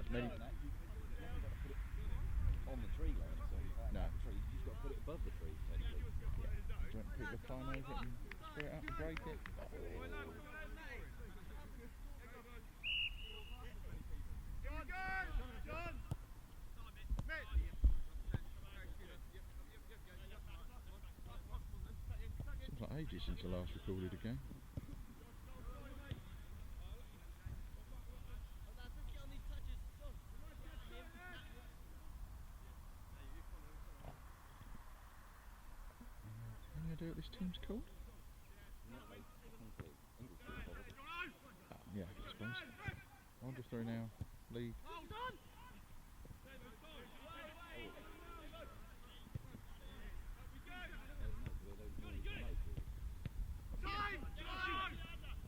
Then You haven't got to put it on the tree line, so no. the tree. You've just got to put it above the tree, technically. Do you want to pick the climb over it and screw it up and break it? Seems like ages since I last recorded a game. Any idea what this team's called? Yeah, I suppose. I'll just throw now. League.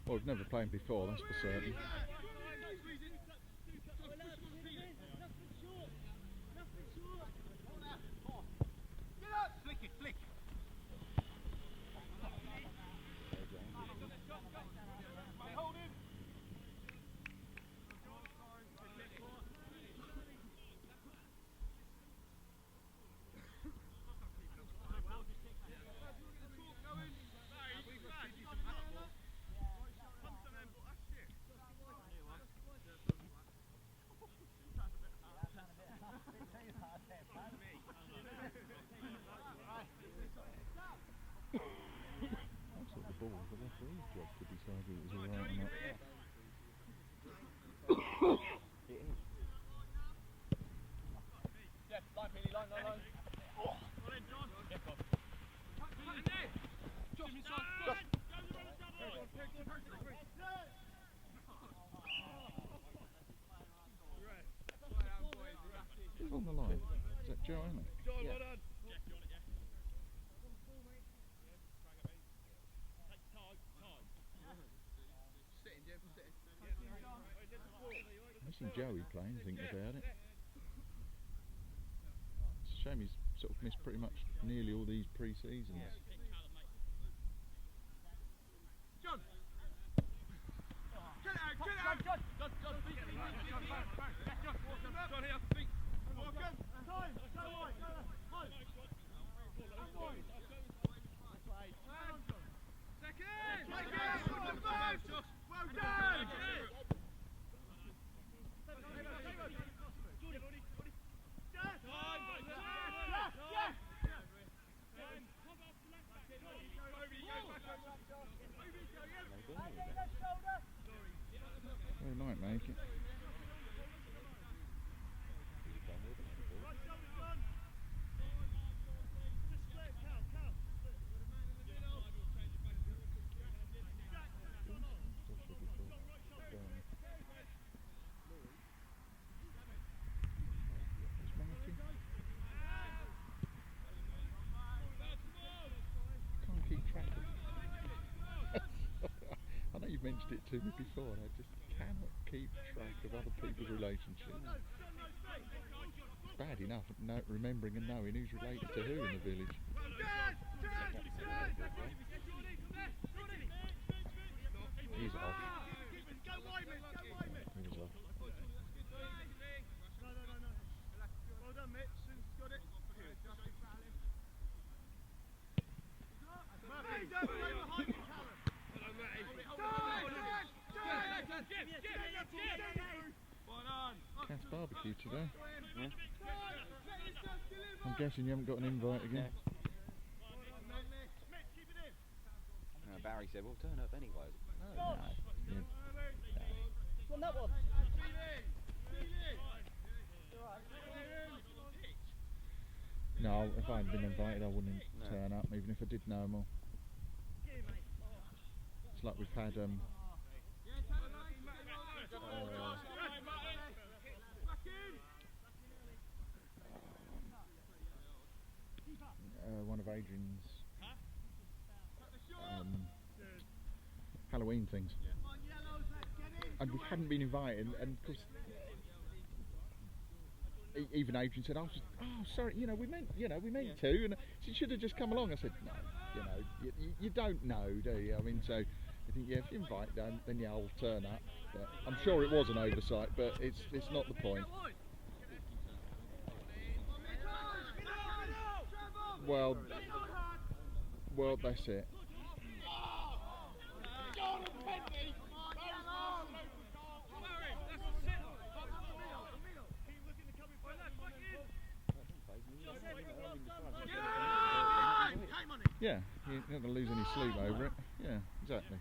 Well, we've never played before, that's for certain. Ball, the referee's job to decide whether it was alright or not. It is. Yeah, line, Peely, line. Oh. Who's on the line? Is that Joanna? Yeah. Missing Joey playing, thinking about it. It's a shame he's sort of missed pretty much nearly all these pre-seasons. John! Get out! John, here, feet! Welcome! Time! Go wide! Second! Well done! They might make it. Can't keep track of I know you've mentioned it to me before and I just cannot keep track of other people's relationships. It's bad enough remembering and knowing who's related to who in the village. He's off. He was off. Well done, Mitch. Got it. Cat's barbecue today. Yeah. I'm guessing you haven't got an invite again. Barry said, "We'll turn up anyway." No. Yeah. On that one. No, if I hadn't been invited I wouldn't turn up, even if I did know more. It's like we've had one of Adrian's Halloween things, and we hadn't been invited, and of course even Adrian said, "Oh, sorry, we meant to, and she should have just come along." I said, "No, you don't know, do you?" I mean, so I think, yeah, if you invite them, then yeah, I'll turn up. But I'm sure it was an oversight, but it's not the point. Well, that's it. Yeah, you're not going to lose any sleep over it. Yeah, exactly.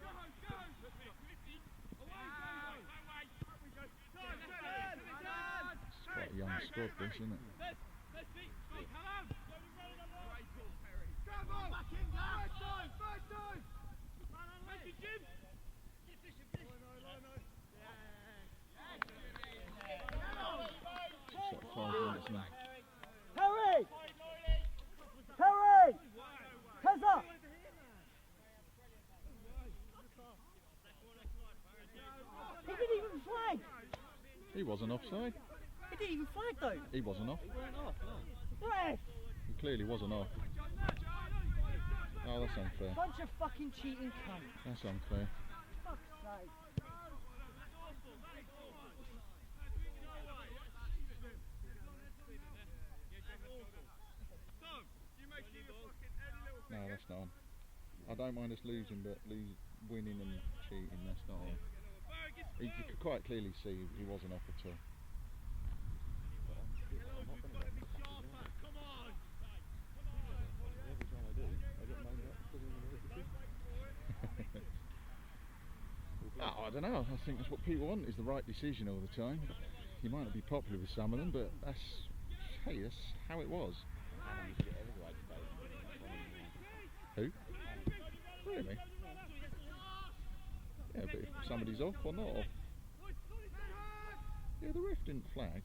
It's quite a young squad, this, isn't it? It's like 5 minutes now. Harry! Harry! Keza! He didn't even flag! He wasn't offside. He didn't even flag though! He wasn't off. He weren't off, no. Ref! He clearly wasn't off. Oh, that's unfair. Bunch of fucking cheating cunts. That's unfair. Fuck's sake. No, that's not on. I don't mind us losing, but winning and cheating, that's not on. You could quite clearly see he wasn't off at all. Oh, I don't know. I think that's what people want, is the right decision all the time. You might not be popular with some of them, but that's how it was. Who? Really? Yeah, but if somebody's off or not off. Yeah, the ref didn't flag.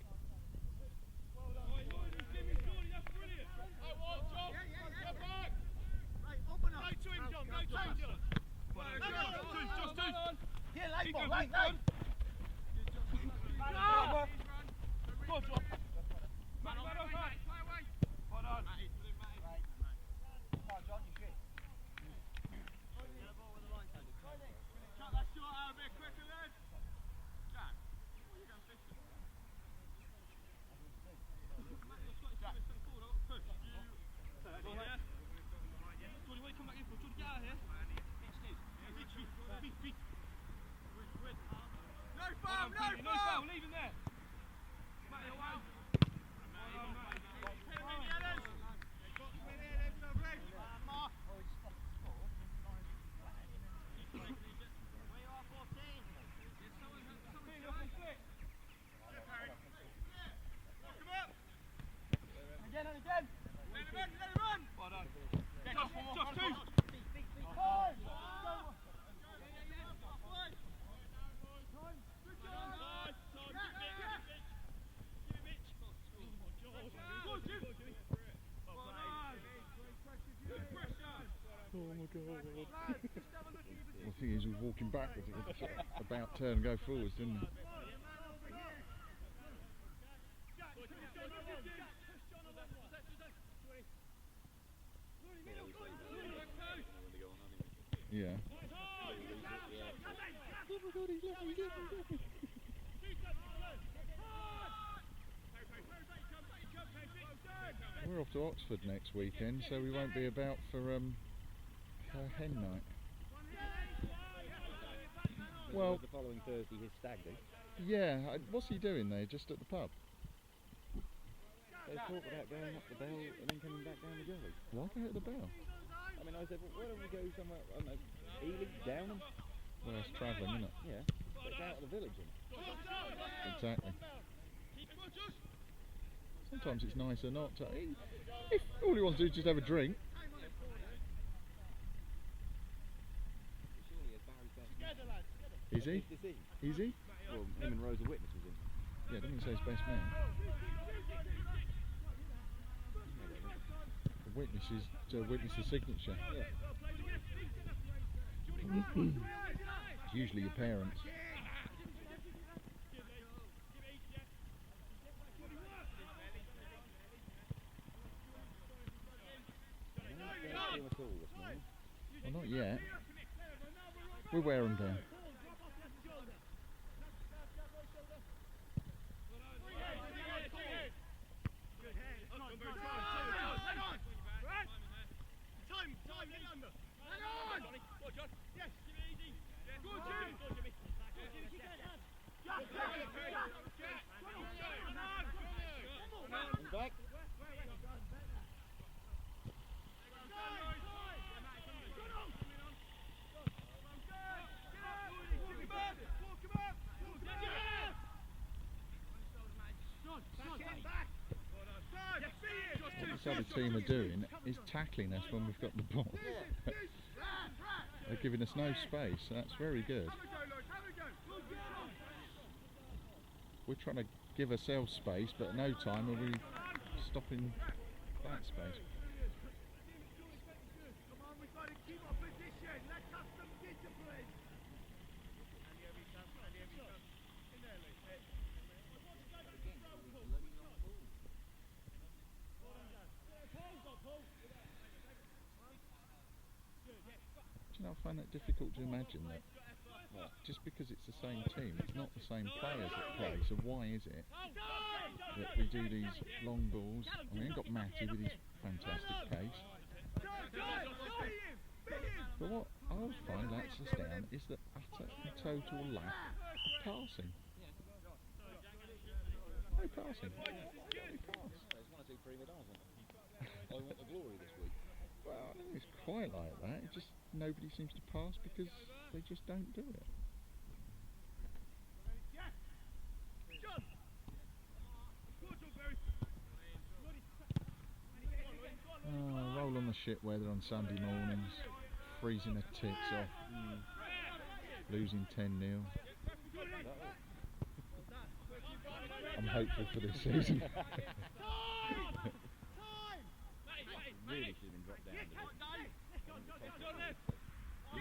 Oh my god. The thing is, he was walking backwards. It was about turn and go forwards, didn't he? Yeah. Oh my god, he's laughing. We're off to Oxford next weekend, so we won't be about for hen night. Well, The following Thursday, his stag do. yeah. What's he doing there? Just at the pub? They talk about going up the bell and then coming back down the gully. Why go at the bell? I mean, I said, well, why don't we go somewhere, I don't know, Ely, Downham? Well, it's travelling, isn't it? Yeah, but it's out of the village. Exactly. Sometimes it's nicer not to. If all he wants to do is just have a drink. Surely it's Barry's best man. Is he? Decision. Is he? Well, him and Rosa Witness was in. Yeah, didn't he say his best man? The witness is to witness the signature. Yeah. It's usually your parents. Don't feel at all this morning. Well, not yet. We wear them down. Back. What this other team are doing is tackling us when we've got the ball. They're giving us no space, so that's very good. We're trying to give ourselves space, but at no time are we stopping that space. Do you know, I find that difficult to imagine that just because it's the same team, it's not the same players that play, so why is it that we do these long balls? I mean, we've got Matty with his fantastic pace. But what I always find lets us down is the utter and total lack of passing. No passing. We pass. There's one or two prima donnas on them. I want the glory this week. Well, I don't think it's quite like that. It just nobody seems to pass because they just don't do it. Oh, roll on the shit weather on Sunday mornings, freezing the tits off, losing 10-0. I'm hopeful for this season. Really should have been dropped down.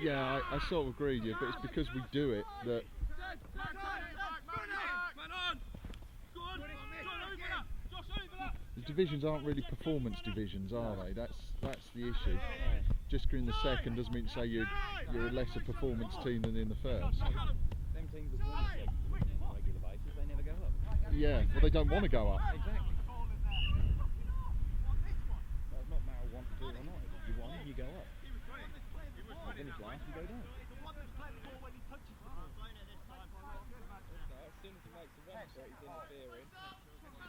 Yeah, I sort of agree with you, but it's because we do it that the divisions aren't really performance divisions, are they? That's the issue. Just in the second doesn't mean to say you're a lesser performance team than in the first. Them teams that win the second division on a regular basis, they never go up. Yeah, well they don't want to go up. Exactly. So it's not a matter of want to do it or not. If you won, you go up. You finish last, you go down. As soon as he makes the run straight, he's interfering. As soon as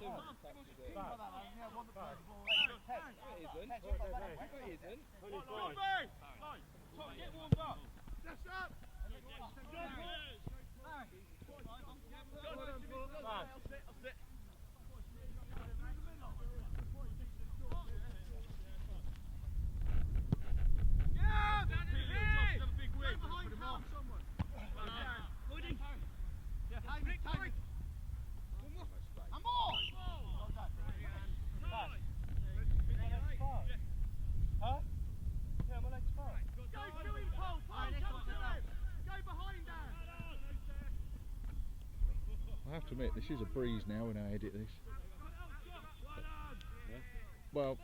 he touches it. No, it isn't. It isn't. Get warmed up. Just up. I have to admit, this is a breeze now when I edit this. Well,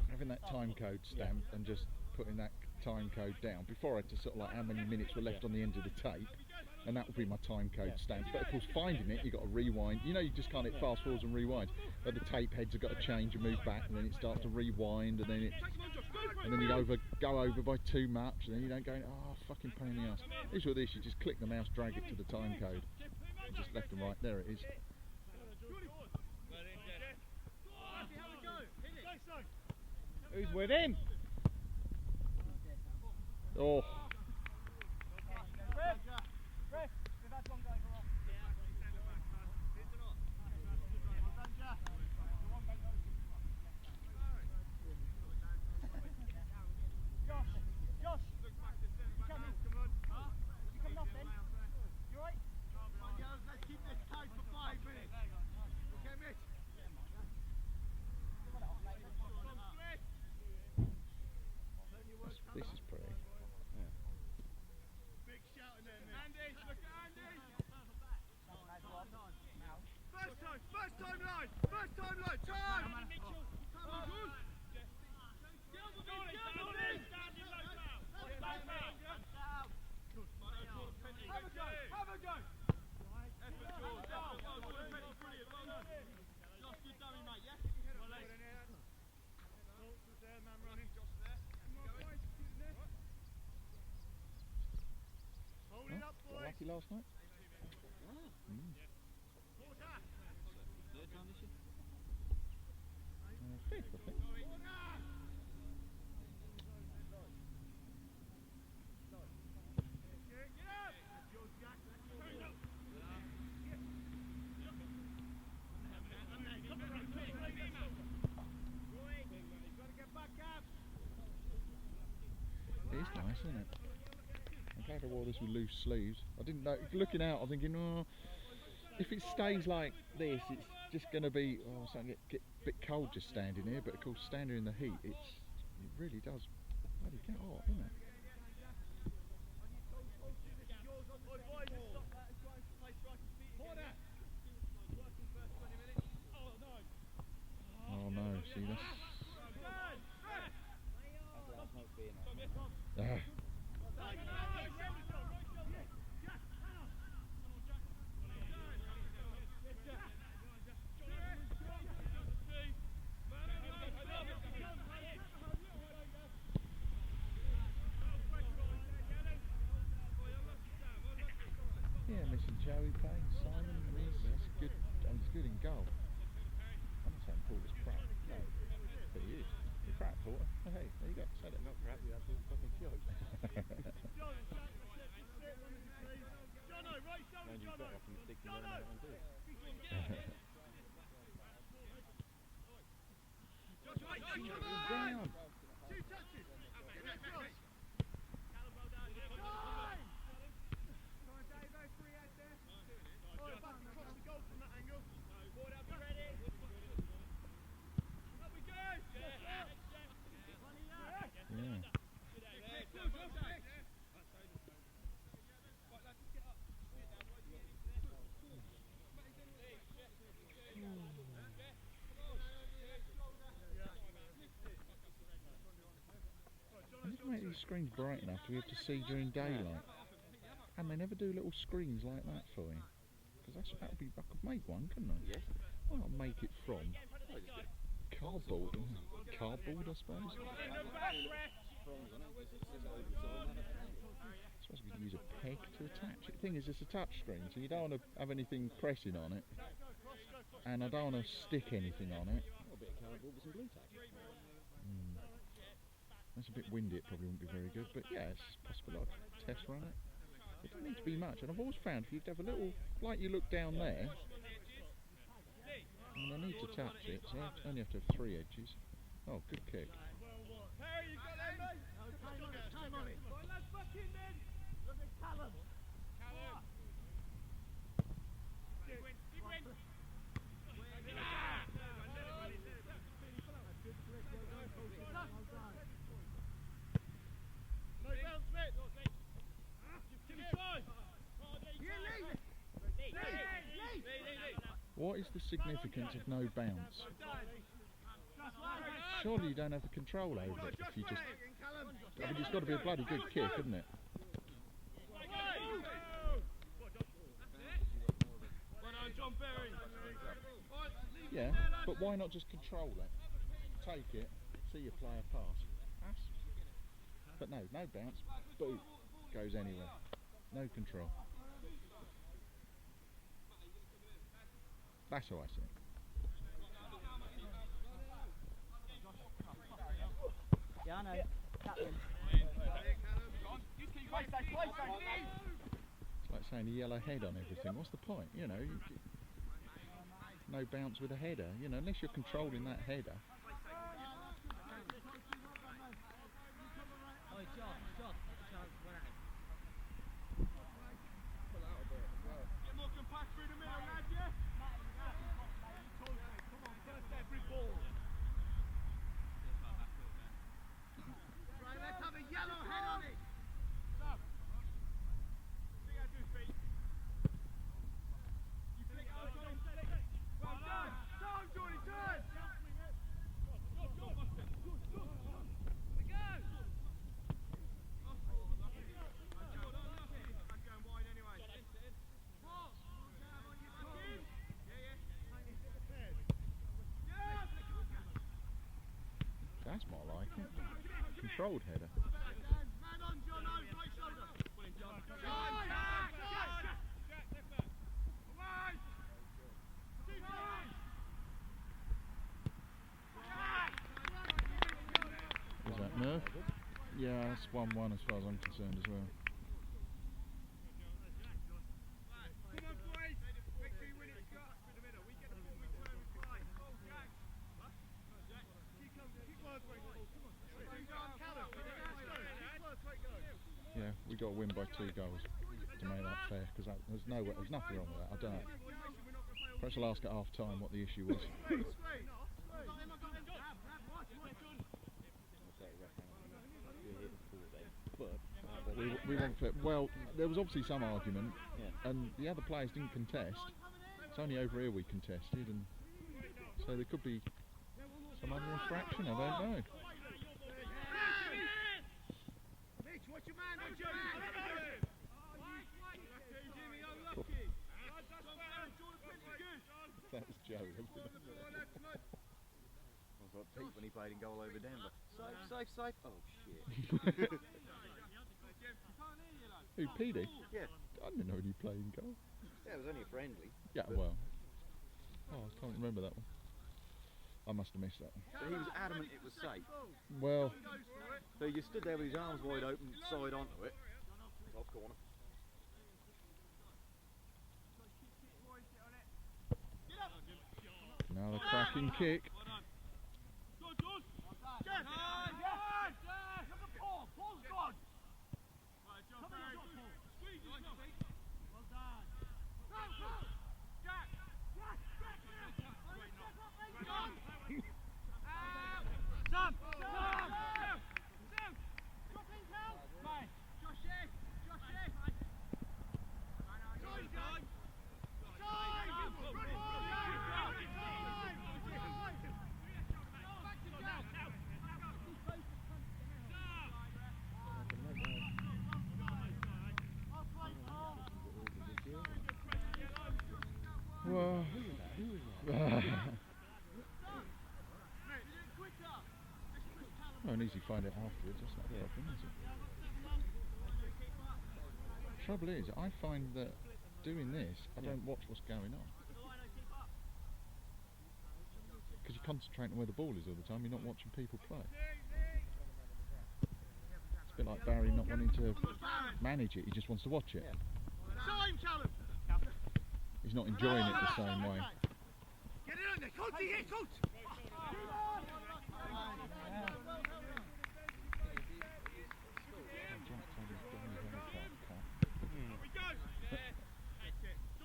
having that time code stamp and just putting that time code down, before I had to sort of like how many minutes were left on the end of the tape, and that would be my time code stamp. But of course finding it, you've got to rewind. You know, you just can't hit fast forwards and rewind, but the tape heads have got to change and move back, and then it starts to rewind, and then you go over by too much, and then you don't go, oh fucking pain in the ass. Here's what this, you just click the mouse, drag it to the time code, and just left and right, there it is. Who's with him? Oh. This is pretty. he last night? Fifth, I think. It is nice, isn't it? I'm glad I wore this with loose sleeves. I didn't know, looking out, I'm thinking, oh, if it stays like this, it's just going to be, oh, it's going to get a bit cold just standing here, but of course, standing in the heat, it really does bloody get hot, doesn't it? Oh no, see this? Yeah, missing Joey Payne, Simon, Miz, that's good, and he's good in goal. I'm not saying Porter's crap, no, but he is. You're crap, Porter. Oh, hey, there you go, said it. Not crap, you absolute fucking joke. And you've got off and stick them on and do it. Down! I need to make these screens bright enough to be able to see during daylight. And they never do little screens like that for you. Because that would be, I could make one, couldn't I? Yes. Well, I'll make it from cardboard. Cardboard, I suppose. I suppose we could use a peg to attach it. The thing is, it's a touch screen, so you don't want to have anything pressing on it. And I don't want to stick anything on it. A bit of cardboard with some glue tack. That's a bit windy, it probably wouldn't be very good, but yeah, it's possible I'd test run it. It doesn't need to be much, and I've always found if you have a little, like you look down there, and I need to touch it, so I only have to have 3 edges. Oh, good kick. Harry, you got that, mate? Time on it. Right, lads, back in then. Look at Callum. Callum. Big win. Big win. No bounce, mate. Give me 5. What is the significance of no bounce? Surely you don't have the control over it if you just... I mean, it's got to be a bloody good kick, isn't it? Yeah, but why not just control it? Take it, see your player pass. But no bounce. Boom. Goes anywhere. No control. That's how I see it. Yeah, I know. Captain. It's like saying a yellow head on everything. What's the point? You know, no bounce with a header. You know, unless you're controlling that header. Get more compact through the middle, lads, yeah? Come on, first every ball. Right, let's have a yellow head on it. Stop. See how do feet. You flick it out, Johnny. Well done. Turn, Johnny, turn. That's more like it. Controlled header. Man on, John, right shoulder. John. Murph? Yeah, that's 1-1 as far as I'm concerned as well. Yeah, we got to win by 2 goals to make that fair, because there's nothing wrong with that. I don't know. Perhaps I'll ask at half time what the issue was. We want fair. Well, there was obviously some argument, and the other players didn't contest. It's only over here we contested, and so there could be some other infraction. I don't know. Watch your man, watch your man! That was Joe. I was like Pete when he played in goal over Denver. Safe. Oh shit. Who, Petey? Yeah. I didn't know he played in goal. Yeah, it was only a friendly. Yeah, well. Oh, I can't remember that one. I must have missed that one. But he was adamant it was safe. Well, So he just stood there with his arms wide open, side onto it. Top corner. now the cracking kick. Well, well, and easy find it afterwards, that's not the problem, is it? Trouble is, I find that doing this, I don't watch what's going on. Because you're concentrating on where the ball is all the time, you're not watching people play. It's a bit like Barry not wanting to manage it, he just wants to watch it. He's not enjoying it the same way. Get it on there, coach, here, coach!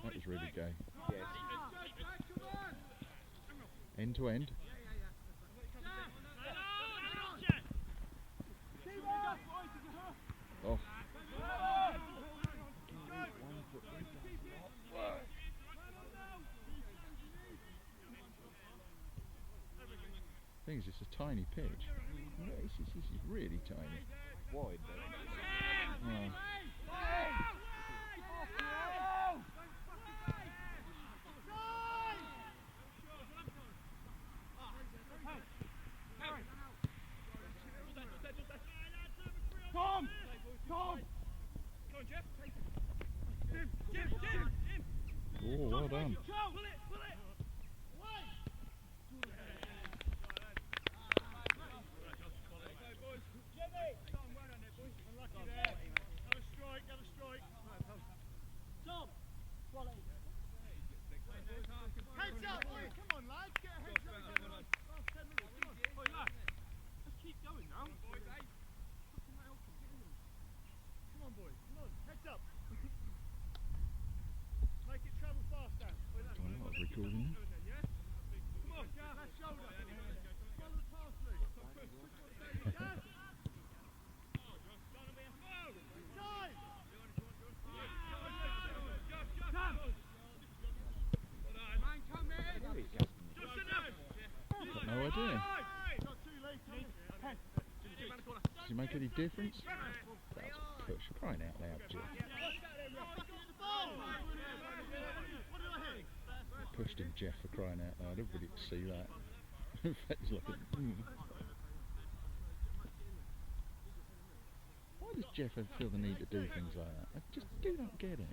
That was really gay. Yes. End to end. Oh. Thing is, it's a tiny pitch. This is really tiny. Wide though. Oh. Oh, well done. Heads up, boys, come on lads, get a heads up again. Last 10 minutes, come on. Let's keep going now. Come on boys, come on, heads up. Make it travel faster. I'm not recording. Come on, left shoulder. Follow the pass, Luke. Inside. Man, come in. I've got no idea. Does it make any difference? That's a push. Crying out loud, Jeff. Pushed him, Jeff, for crying out loud. Everybody could see that. In fact, he's like a, Why does Jeff ever feel the need to do things like that? I just do not get it.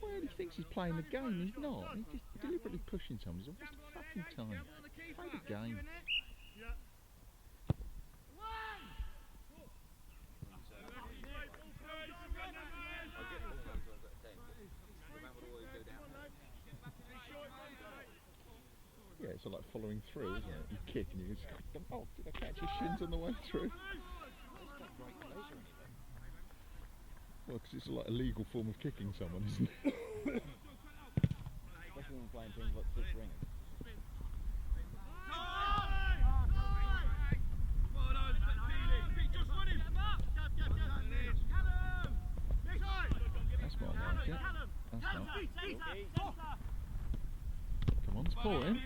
Well, he thinks he's playing the game. He's not. He's just deliberately pushing someone. He's a waste of fucking time. Play the game. following through, isn't it? You kick and you just go, oh, did I catch your shins on the way through? Well, because it's like a legal form of kicking someone, isn't it? Especially when playing things like six ringers. That's more like it. That's not. Come on, support him.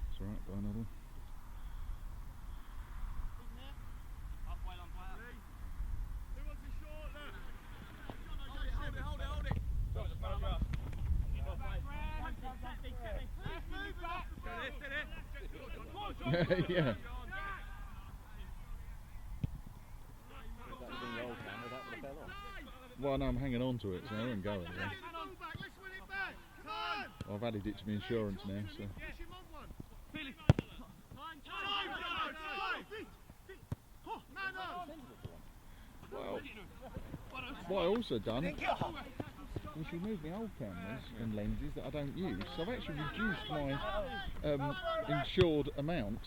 It's alright, bye Noddle. Yeah. Well, no, I'm hanging on to it, so I won't go anywhere. I've added it to my insurance now, so. Well, what I also done is remove my old cameras and lenses that I don't use. So I've actually reduced my insured amount.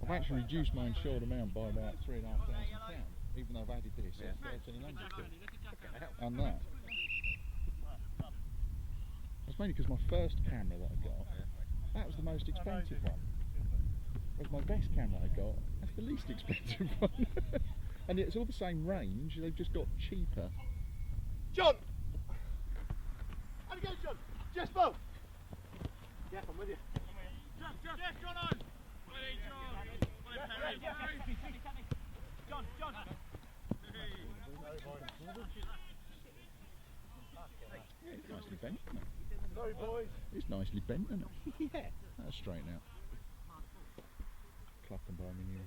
I've actually reduced my insured amount by about £3,500, even though I've added this at 1,300 quid. And that. That's mainly because my first camera that I got, that was the most expensive one. Whereas my best camera I got, that's the least expensive one. And it's all the same range, they've just got cheaper. John! Have a go, John! Jespo! Yeah, I'm with you. Jeff, John on! John! Yeah, it's nicely bent, isn't it? Sorry, boys. It's nicely bent, isn't it? Yeah. That'll straighten out. Cluck and buy me new.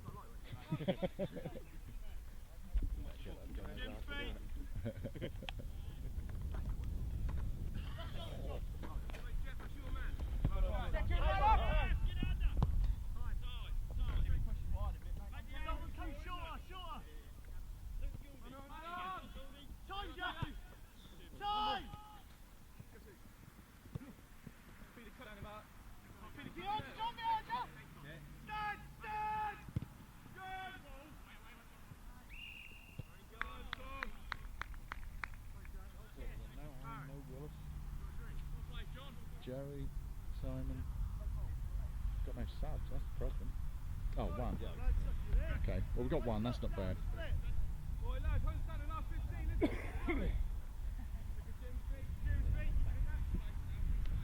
Joey, Simon, got no subs, that's the problem. Oh, one. Okay, well we've got one, that's not bad.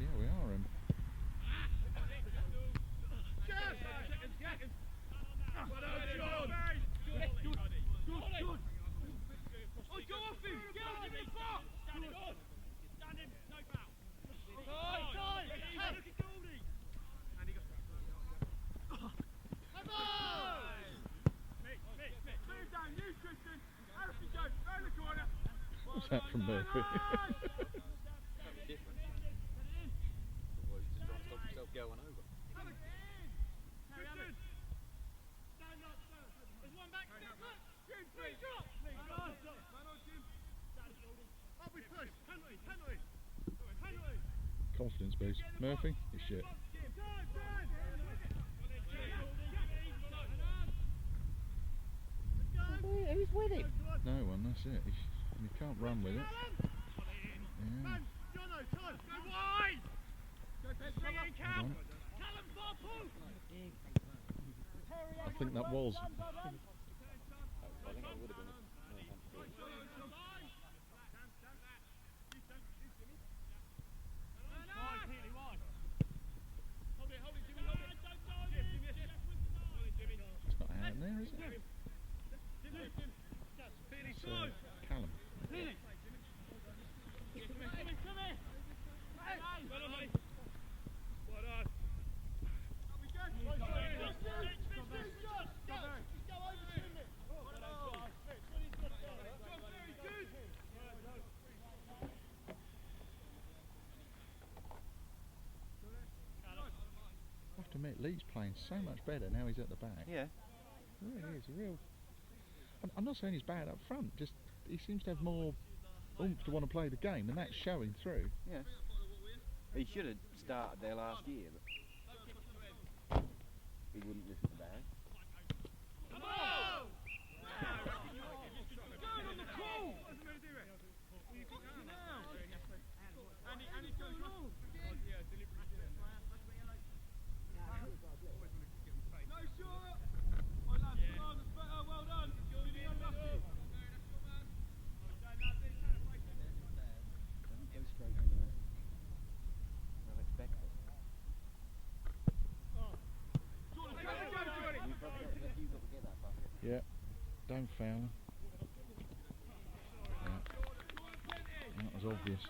Yeah, we are him. What's that from Murphy? That'd be different. Or he's just trying to stop himself going over. Confidence boost. Murphy, you shit. Who's with him? No one, that's it. You can't run with it. Yeah. Hold on. I think that was. I think it would have been. It's not out there, is it? It's Callum. Lee's playing so much better now he's at the back. Yeah. It really is a real. I'm not saying he's bad up front, just he seems to have more oomph to want to play the game, and that's showing through. Yeah. He should have started there last year, but he wouldn't listen to Barry. Yeah, don't foul him. Yeah. That was obvious.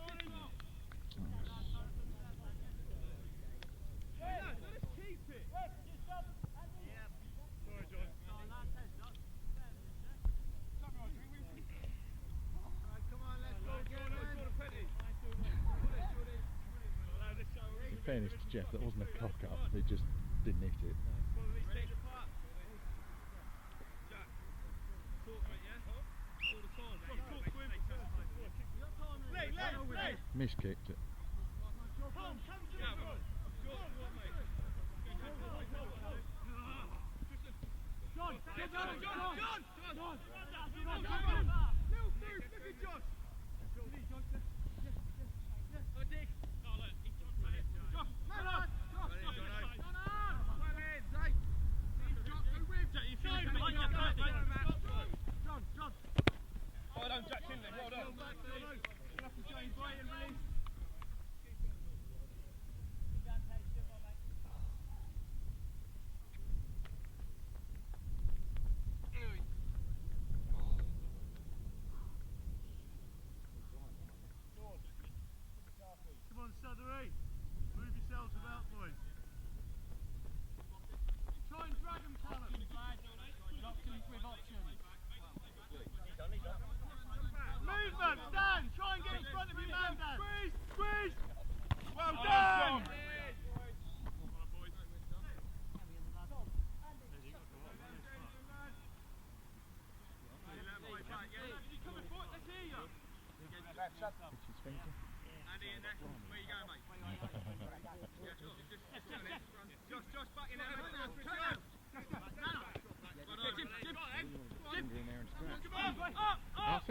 In fairness to Jeff, that wasn't a cock up, he just didn't hit it. Miskicked it.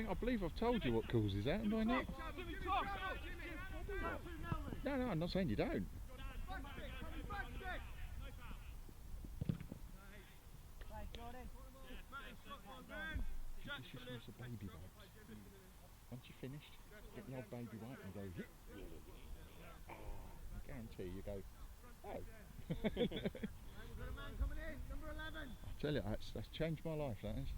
I believe I've told you what causes that, haven't I, Nick? No, I'm not saying you don't. Just use a baby wipes. Once you're finished, get the old baby wipe and go, hit. I guarantee you go, oh. I tell you, that's changed my life, that is.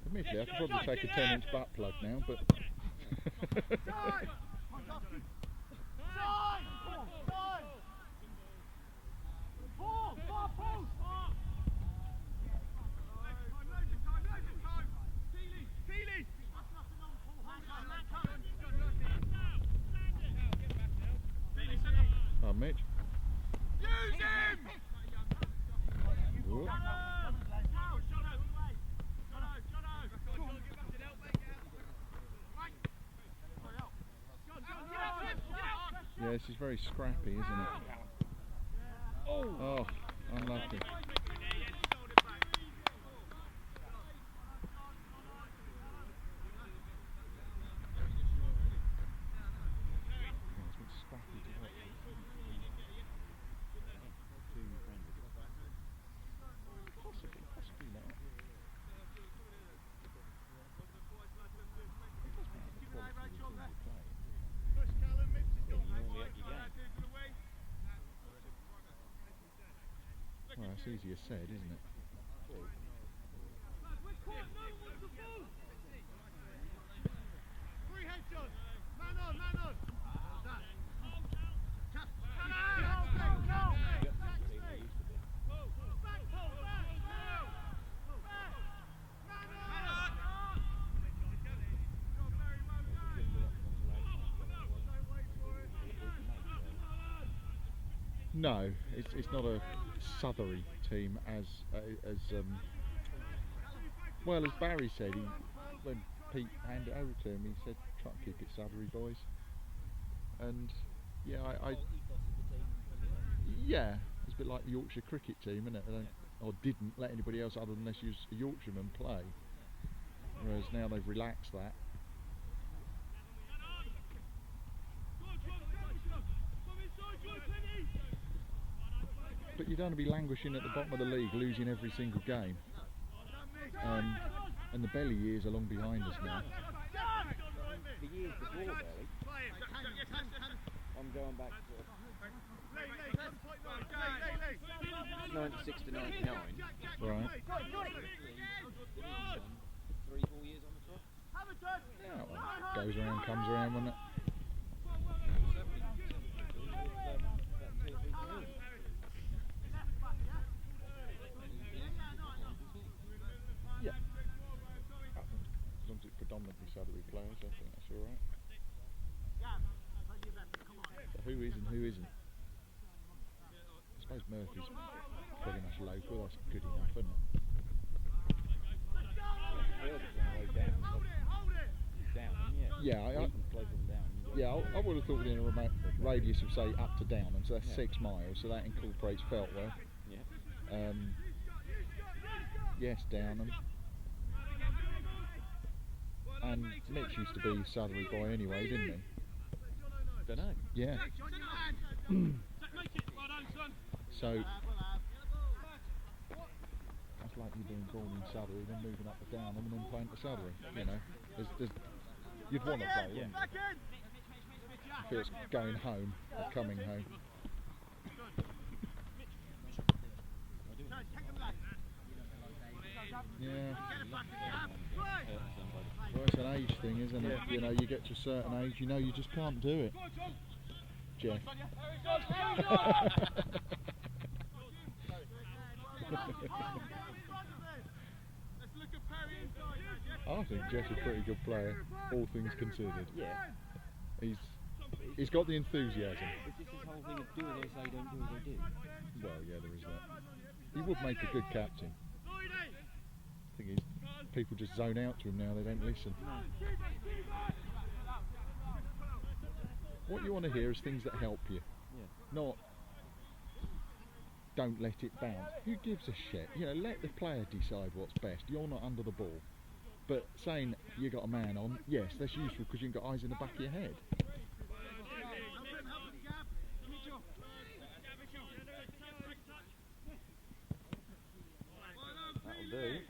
Admittedly, I could probably take a 10-inch butt plug now, but... Oh, Mitch. Use him! Whoop. Yeah, this is very scrappy, isn't it? Oh, unlucky. Possibly not. Well, that's easier said, isn't it? Free head, John. Man on, man on. No, it's not a Southerly team as well as Barry said. When Pete handed it over to him, he said, "Try and keep it Southerly, boys." And yeah, yeah, it's a bit like the Yorkshire cricket team, isn't it? They don't, or didn't let anybody else other than a Yorkshireman play. Whereas now they've relaxed that. But you don't want to be languishing at the bottom of the league, losing every single game. And the Belly years are long behind us now. The years before Belly, I'm going back to 96 to 99. Right. 3-4 years on the trot. Yeah, well, goes around, comes around, when it. Yeah. As long as it's predominantly Southerly players, I think that's alright. But who is and who isn't? I suppose Murphy's pretty much local, that's good enough, isn't it? Yeah, I would have thought within a remote radius of say up to Downham, so that's 6 miles, so that incorporates Feltwell. Yeah. Yes, Downham. And Mitch used to be a Southerly boy anyway, didn't he? Don't know. Yeah. So that's like you being born in Southerly, then moving up to Downham and then playing for Southerly. You know, you'd want to play, wouldn't you? If it's going home or coming home. Yeah. Well, it's an age thing, isn't it? You know, you get to a certain age, you know you just can't do it. Jeff. I think Jeff's a pretty good player, all things considered. Yeah. He's got the enthusiasm. It's just this whole thing of do as I say, don't do as I do. Well, yeah, there is that. He would make a good captain. The thing is, people just zone out to him now, they don't listen. What you want to hear is things that help you, not don't let it bounce. Who gives a shit? You know, let the player decide what's best. You're not under the ball. But saying you got a man on, yes, that's useful because you've got eyes in the back of your head. That'll do.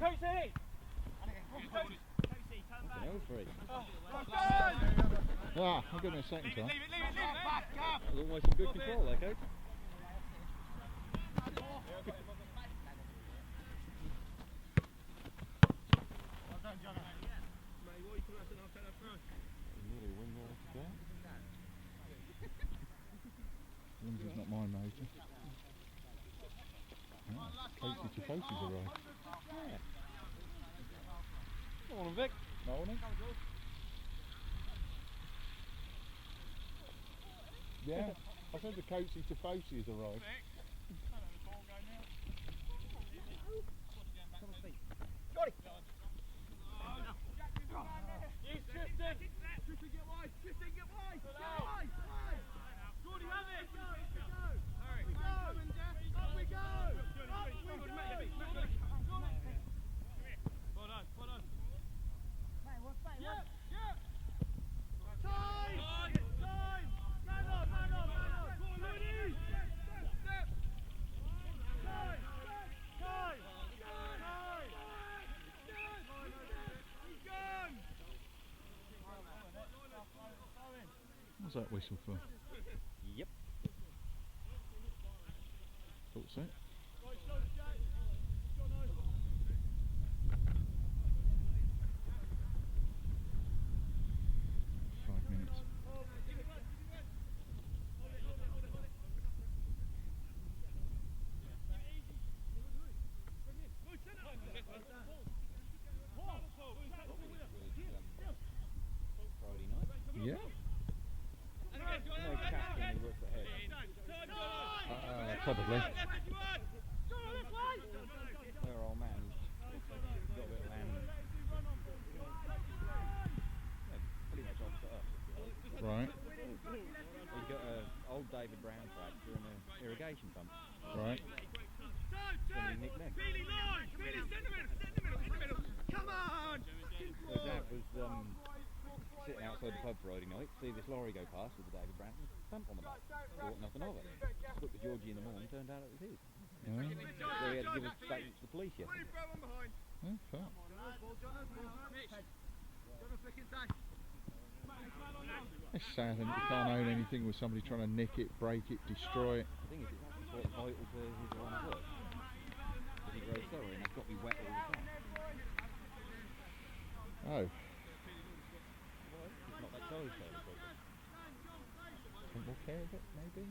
Have that. Ah, I'll give me a second time. That was almost in good control there, coach. Lindsay's not my motor. Casey Tifosi's arrived. Morning, Vic. Morning. Yeah, I said the Casey Tifosi has arrived. Got it! What's that whistle for? Yep. Thought so. Probably. Her old man, he's got a bit of land. Yeah, pretty much opposite us. Right. He's got an old David Brown tractor and an irrigation pump. Right. Somebody nicked them. Come on! So Dad was sitting outside the pub Friday night, see this lorry go past with the David Brown pump on the back. Thought nothing of it. Looked at Georgie in the morning, turned out it was his. Oh, So he had to give a statement to the police yesterday. oh fuck. It's sad that you can't own anything with somebody trying to nick it, break it, destroy it. The thing is, it's actually quite vital to his line of work. Because he grows celery and it's got to be wet all the time. Oh. It's not that celery problem. Think we'll care of it, maybe?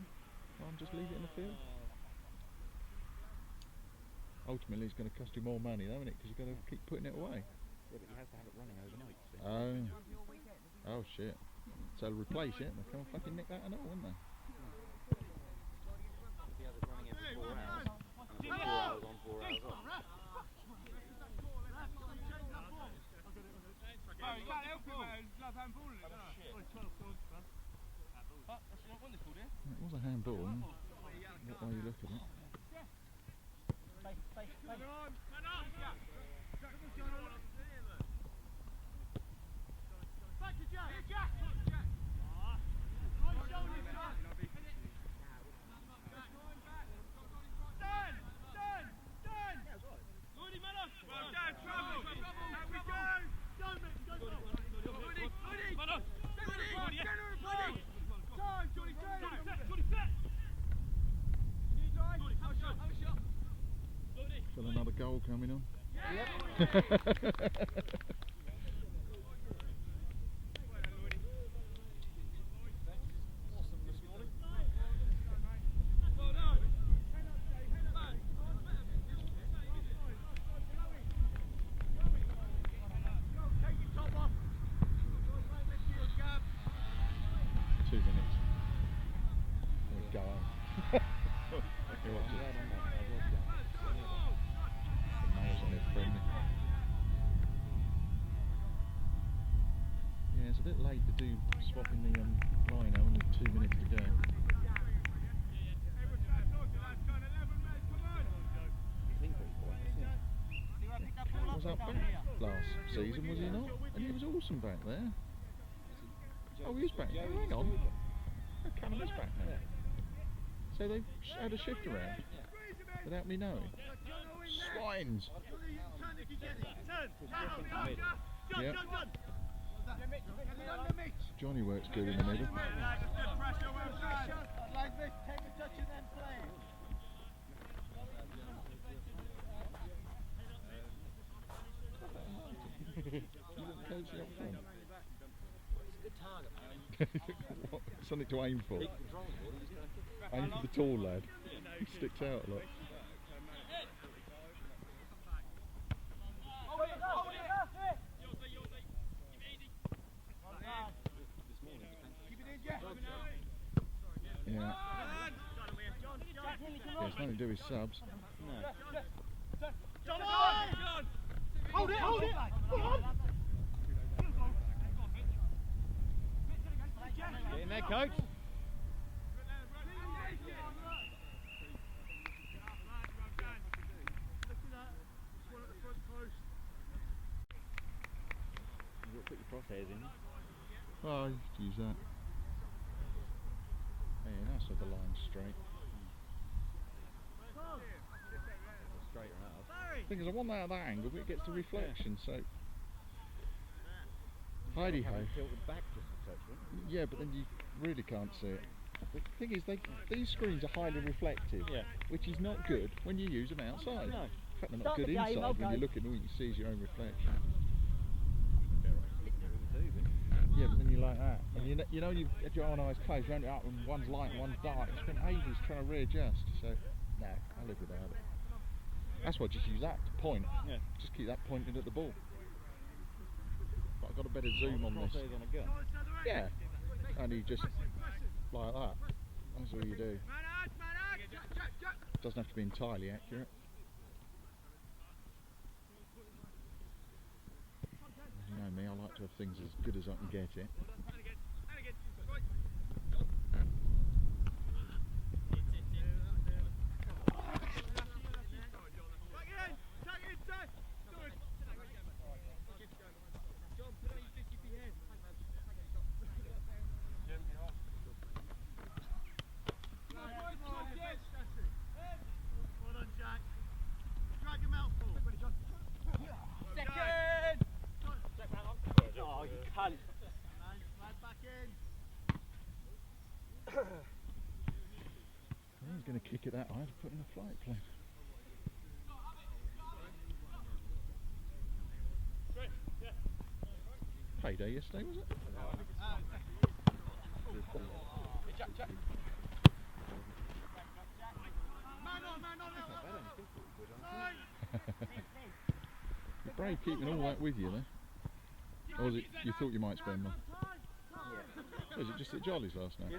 Or just leave it in the field? Ultimately, it's going to cost you more money, though, isn't it? Because you've got to keep putting it away. Yeah, but he has to have it running overnight. See? Oh. Oh, shit. So they'll replace it, they'll come and fucking nick that and all, wouldn't they? If he has it running every 4 hours, and 4 hours on, 4 hours off. You can't help it, man. It's love handball, isn't it? It was a handball. What way you look at it? Got another goal coming on. Yeah, it's a bit late to do swapping the lino, only 2 minutes to go. He was up back last season, was he not? And he was awesome back there. Oh, he is back. Oh, hang on. Oh, Callum is back now. So they've had a shift around without me knowing. Swines! Yep. Johnny works good in the middle. Like this, take a touch and then play. You look cozy up front. What? Something to aim for. Aim for the tall lad. He sticks out a lot. Yeah. Yeah, it's nothing to do with subs. Hold it, hold it! Come on! Get in there, coach. You've got to put your crosshairs in. Oh, you could use that. Yeah, that's where the line's straight. Straight or out. The thing is, I want that at that angle, but it gets the reflection, so... Heidi ho. Tilted back just a touch, wouldn't Yeah, but then you really can't see it. The thing is, these screens are highly reflective, Yeah. which is not good when you use them outside. No. In fact, they're not Start good the game, inside when okay. you're looking, all you can see is your own reflection. it? Yeah, but then you're like that. And you know you've got your own eyes closed, you up and one's light and one's dark. It's been ages trying to readjust, so no, I live without it. That's why I just use that to point. Yeah. Just keep that pointed at the ball. But I've got a better zoom on this. Crosshairs on a gun. Yeah. And you just like that. That's all you do. Man out, Doesn't have to be entirely accurate. You know me, I like to have things as good as I can get it. Oh, you cunt. He's going to kick it that high to put in a flight plan. Payday yesterday, was it? You're brave keeping all that with you then. Or was it you thought you might spend them? Was it just at Jolly's last night?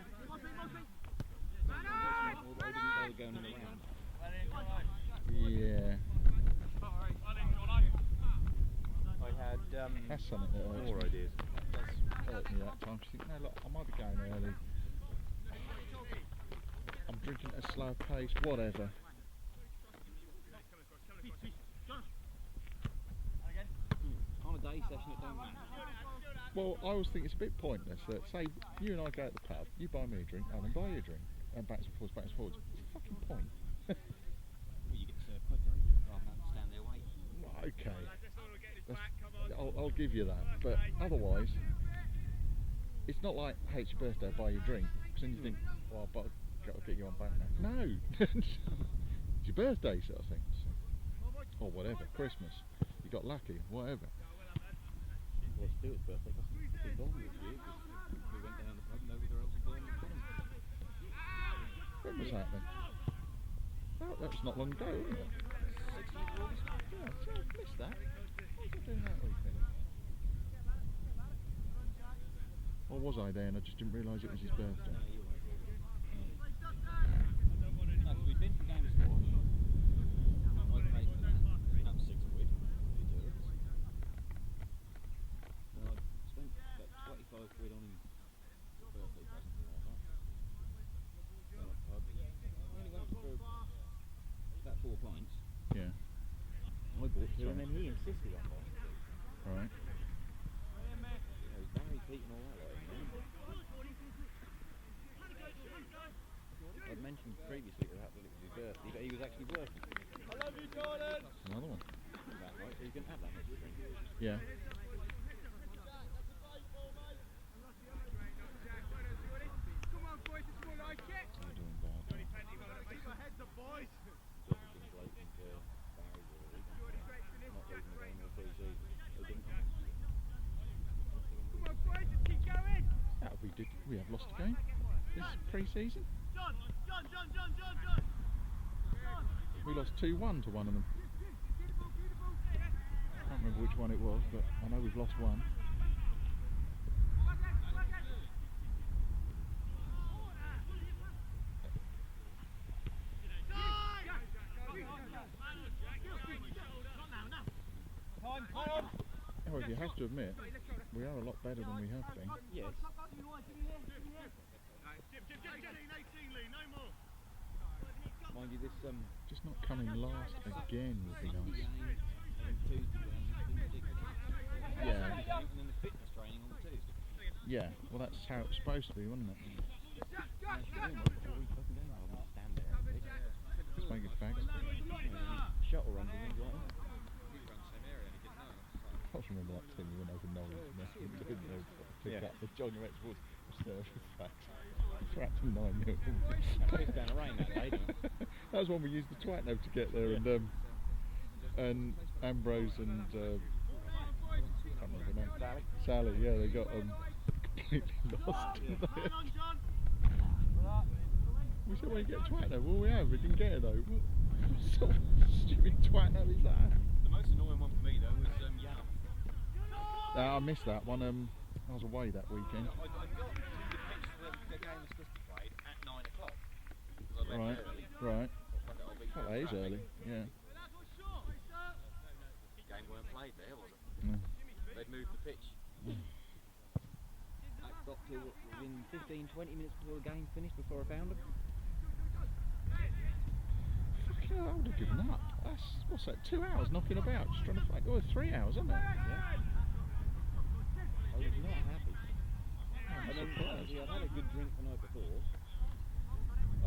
Yeah. I had That's something that hurts more me. ideas. Hurt me that time. You think, no, look, I might be going early. I'm drinking at a slow pace, whatever. On a day session, it don't matter. Well, I always think it's a bit pointless that, say, you and I go to the pub, you buy me a drink, I then buy you a drink, and backwards and forwards, backwards and forwards. What's the fucking point? Well, you get served quicker rather than stand there waiting. Okay. I'll give you that, but otherwise, it's not like, hey, it's your birthday, I'll buy you a drink. Because then you think, well, I've got to get you on back now. No! It's your birthday sort of thing. So, or whatever, Christmas. You got lucky, whatever. Well, Stuart's birthday cost me $2 this year because we went down the pub and nobody else was doing it. When was that then? Oh, that was not long ago, wasn't it? 16th of August? Yeah, so I missed that. What was I doing that weekend? Or was I there and I just didn't realise it was his birthday? No, you weren't. No, because we'd been for games to watch. I'd paid for that. That was £6 for the two of us. And I spent about £25 on him for a birthday present and whatnot. Went up pub. We only went for about 4 pints. Yeah. I bought 2 and then he insisted on buying 2. Right. Yeah, it was Barry, Pete and all that lot in there. I'd mentioned previously that it was his birthday, but he was actually working. Another one. That right, so you couldn't have that much to drink. Yeah. They're doing bad. Just been floating to Barry really. Not losing the game all pre-season. They didn't have That we have lost a game this pre-season. We lost 2-1 to one of them. I can't remember which one it was, but I know we've lost one. However, you have to admit, we are a lot better than we have been. Yes. Mind you, this Just not coming last again would be nice. Tuesday game has been ridiculous. Yeah. And then the fitness training on the Tuesday. Yeah, well that's how it's supposed to be, wasn't it? Before we fucking go, I'll not stand there. Smoking fags. Shuttle runs and things like that. I always remember that thing we went over Norwich and didn't know pick Yeah. up the John Rex was served with fags. Trapped in 9-0. It's down the rain that day, didn't it? That was when we used the twat note to get there, Yeah. and Ambrose and I can't remember her name. Sally? Sally, yeah, they got completely lost. Didn't they? We said, well, you get a twat note. Well, we have. We didn't get it though. What sort of stupid twat note is that? The most annoying one for me though was Yam. I missed that one. I was away that weekend. I got to the pitch the game was supposed to be played at 9 o'clock. Because I left Right, early. right. I'll That is early, yeah. Game weren't played there, was it? No. They'd moved the pitch. I got to within 15-20 minutes before the game finished before I found them. Fucking hell, I would have given up. That's, what's that, 2 hours knocking about, just trying to find, oh, 3 hours, isn't it? Yeah. I was not happy. I'm And then surprised. obviously I'd had a good drink the night before.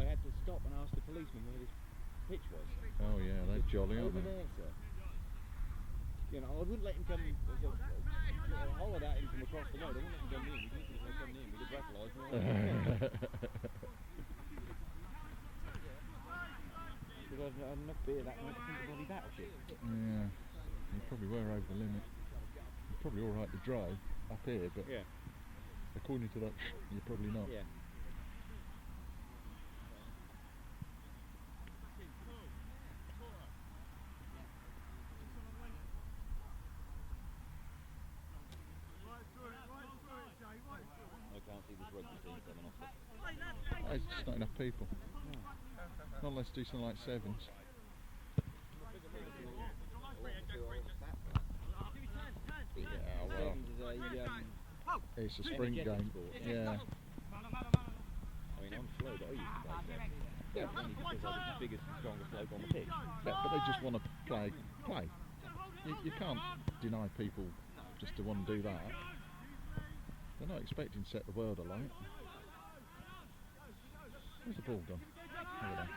I had to stop and ask the policeman where this pitch was. Oh yeah, they're jolly, aren't Over they? there, sir. You know, I wouldn't let him come, I hollered at him from across the road. I wouldn't let him come near me. He didn't come near me. He'd breathalyse me. Because I'd had enough beer that night to think of bloody battleship. Yeah, you probably were over the limit. You're probably alright to drive up here, but Yeah. according to that, you're probably not. Yeah. I can't see this rugby team coming off. There's just not enough people. Not unless do something like sevens. Yeah, well, it's a sprint game. Yeah. I mean, I'm slow, but I used to play that. Yeah. Only because I was the biggest, strongest bloke on the pitch. Yeah, but they just want to play. You can't deny people just to want to do that. They're not expecting to set the world alight. Where's the ball gone? Over there.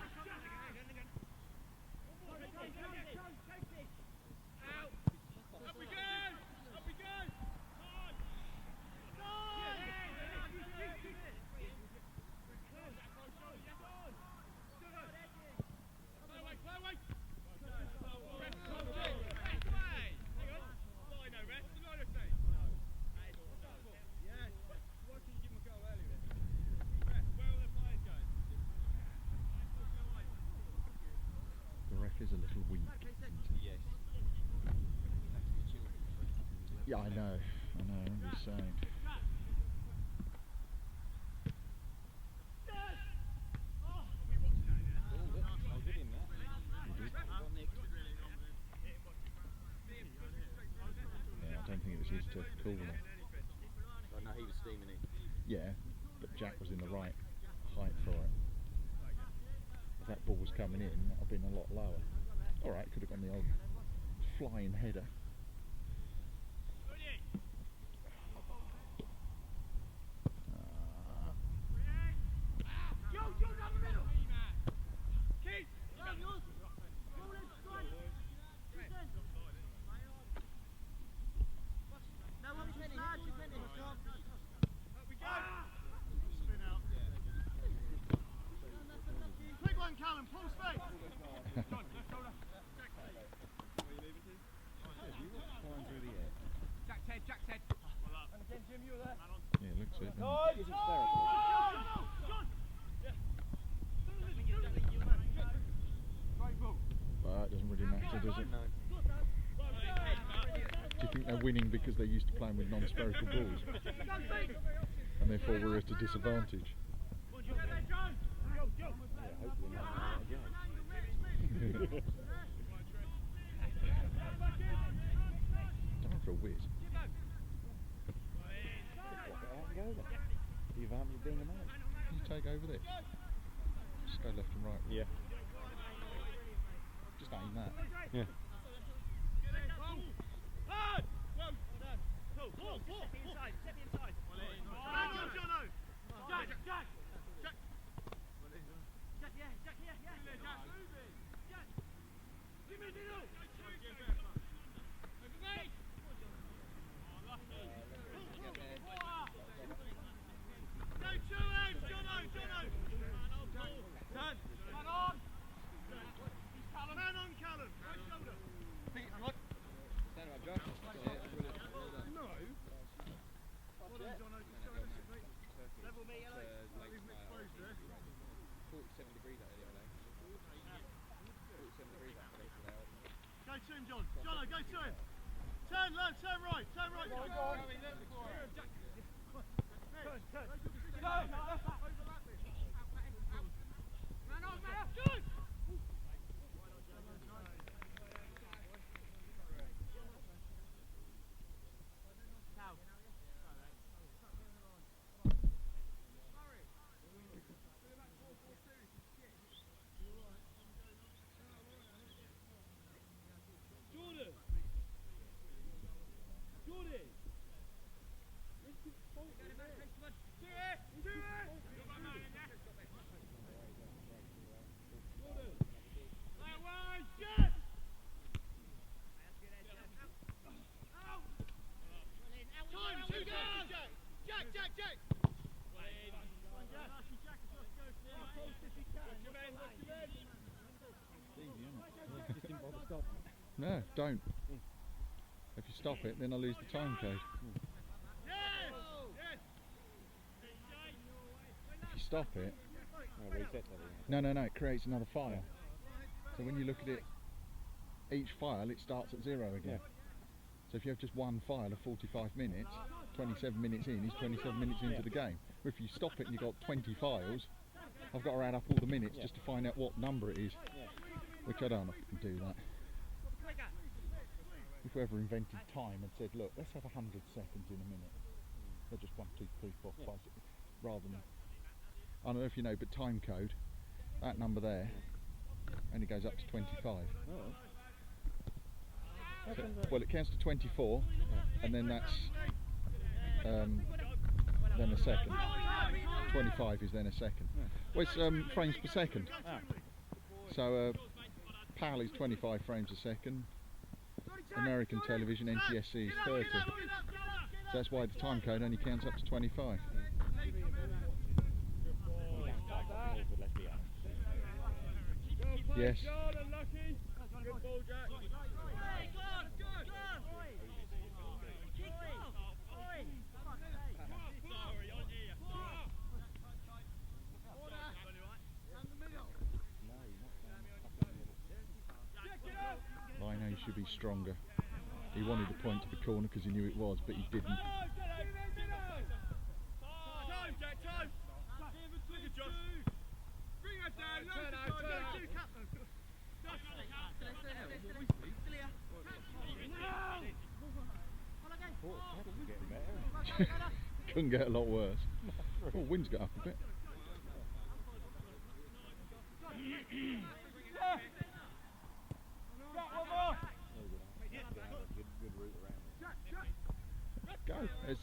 Is a little weak. Yes. Yeah, I know, I'm just saying. I'll give him that. Yeah, I don't think it was his to call them. Oh no, he was steaming in. Yeah, but Jack was in the right height for it. If that ball was coming in, that would have been a lot lower. Alright, could have gone the old flying header. Callum, pull space! Jack's head. And again, Jim, you were there. Yeah, looks it. But it doesn't really matter, does it? No. Do you think they're winning because they're used to playing with non-spherical balls? And therefore we're at a disadvantage? Yeah, hopefully not again. Time for a whiz. Go then. The advantage of being a man. You take over this. Just go left and right. Yeah. Just aim that. Yeah. To him, John. Jono, go to him. Turn left, turn right, turn right. Go, go. Turn. Go. Man on, man. Good. stop. No, don't. If you stop it, then I lose the time code. If you stop it, No, reset that. no, it creates another file. So when you look at it, each file, it starts at 0 again. So if you have just one file of 45 minutes, 27 minutes in is 27 minutes into the game. Or if you stop it and you've got 20 files, I've got to add up all the minutes just to find out what number it is, which I don't know if I can do that. If whoever invented time and said, look, let's have 100 seconds in a minute. They're just 1, 2, 3, 4, 5, 6, rather than, I don't know if you know, but time code, that number there, only goes up to 25. Oh. So, well, it counts to 24, and then that's then a second. 25 is then a second. Well, it's frames per second. So PAL is 25 frames a second. American television NTSC is 30. So that's why the time code only counts up to 25. Yes. Lino should be stronger. He wanted to point to the corner because he knew it was, but he didn't. Couldn't get a lot worse. Oh, wind's got up a bit. Go. There's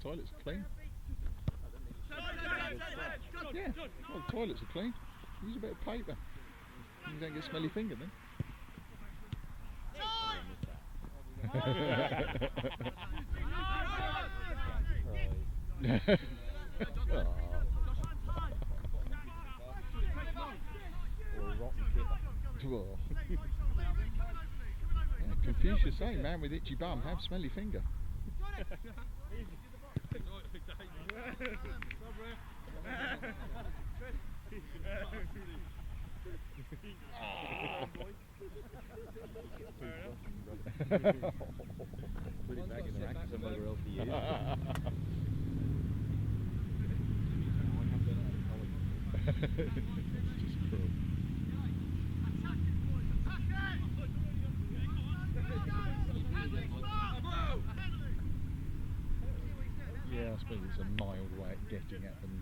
toilets are clean. Yeah. Well, the toilets are clean. Use a bit of paper. You don't get smelly finger then. Oh. Yeah, Confucius saying, man with itchy bum, have smelly finger. Put it back in the rack somewhere else to use. It's just cruel. Yeah, I suppose it's a mild way of getting at them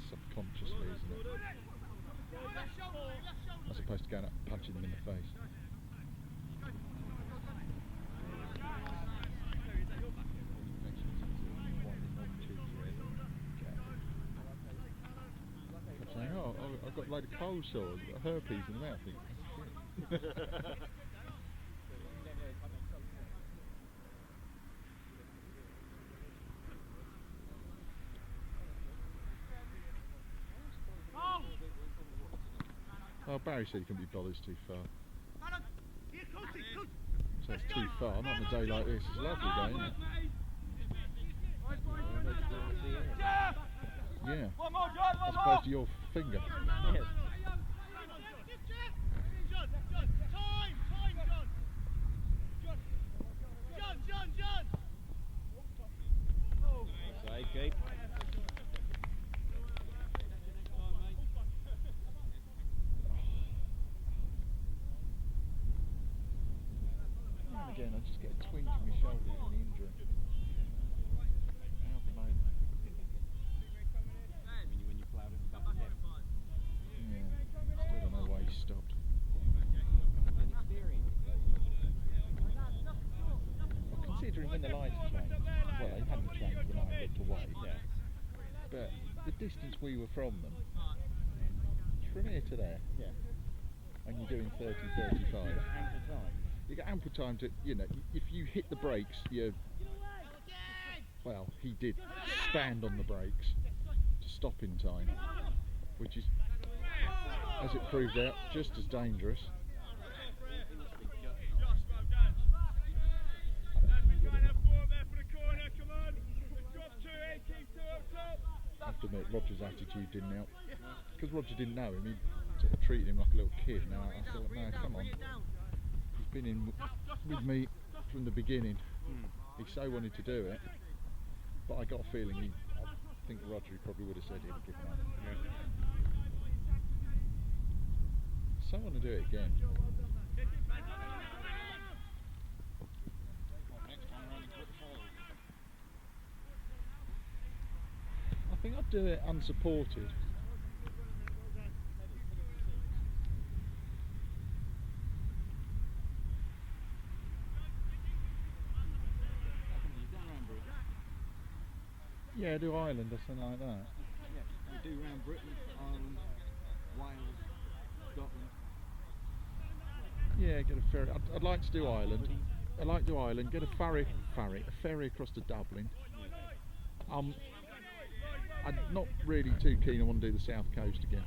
subconsciously, isn't it? As opposed to going up and punching them in the face. Saying, oh, I've got a load of cold sores, I've got herpes in the mouth. Oh, Barry said he couldn't be bothered, it's too far. So it's too far, not on a day like this. It's a lovely day, isn't it? Yeah. As opposed to your finger. Yes. Save, keep. Now and again, I just get a twinge in my shoulder from the injury. Out the moment. When you ploughed it back again. Yeah. Still don't know why he stopped. Well, considering when the lights changed, well, they hadn't changed when I looked away. Yeah. But the distance we were from them, from here to there, Yeah. and you're doing 30, 35. Ample time. You get ample time to, you know, if you hit the brakes, you're, well, he did stand on the brakes to stop in time, which is, as it proved out, just as dangerous. Roger's attitude didn't help. Because Roger didn't know him, he sort of treated him like a little kid. Now I thought, no, come on. He's been in with me from the beginning. He so wanted to do it, but I got a feeling I think Roger probably would have said he'd given up. So I want to do it again. I think I'd do it unsupported. Yeah, do Ireland or something like that. Yeah, we do round Britain, Ireland, Wales, Scotland. Yeah, get a ferry. I'd like to do Ireland. I'd like to do Ireland. Get a ferry across to Dublin. I'm not really too keen. I want to do the south coast again.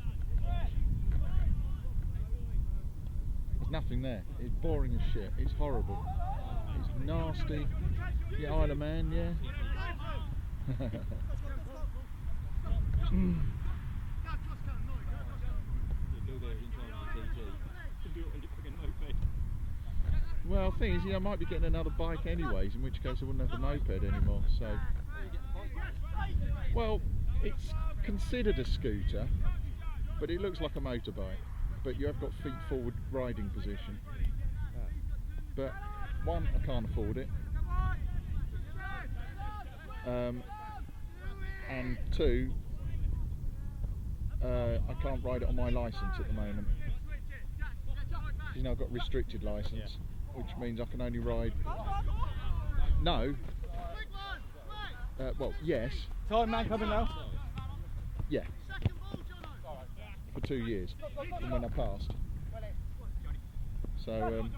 There's nothing there. It's boring as shit. It's horrible. It's nasty. Yeah, Isle of Man. Yeah. Well, the thing is, I might be getting another bike anyways, in which case I wouldn't have the moped anymore. So, well, it's considered a scooter, but it looks like a motorbike. But you have got feet forward riding position. But one, I can't afford it. And two, I can't ride it on my licence at the moment. You know, I've got restricted licence, which means I can only ride. No. Well, yes. Time man coming now. Yeah. For 2 years from when I passed. So.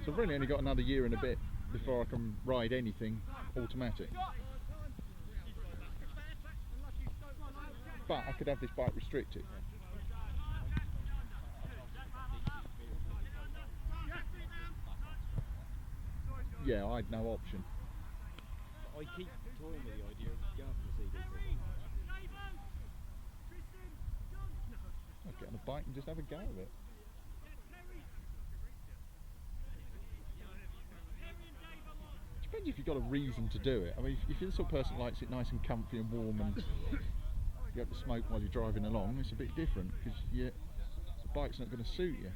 So I've really only got another year and a bit before I can ride anything automatic. But I could have this bike restricted. Yeah, I had no option. I keep toying with the idea of going for the CDC. I'll get on a bike and just have a go of it. Depends if you've got a reason to do it. I mean, if you're the sort of person that likes it nice and comfy and warm and you have to smoke while you're driving along, it's a bit different because the bike's not going to suit you.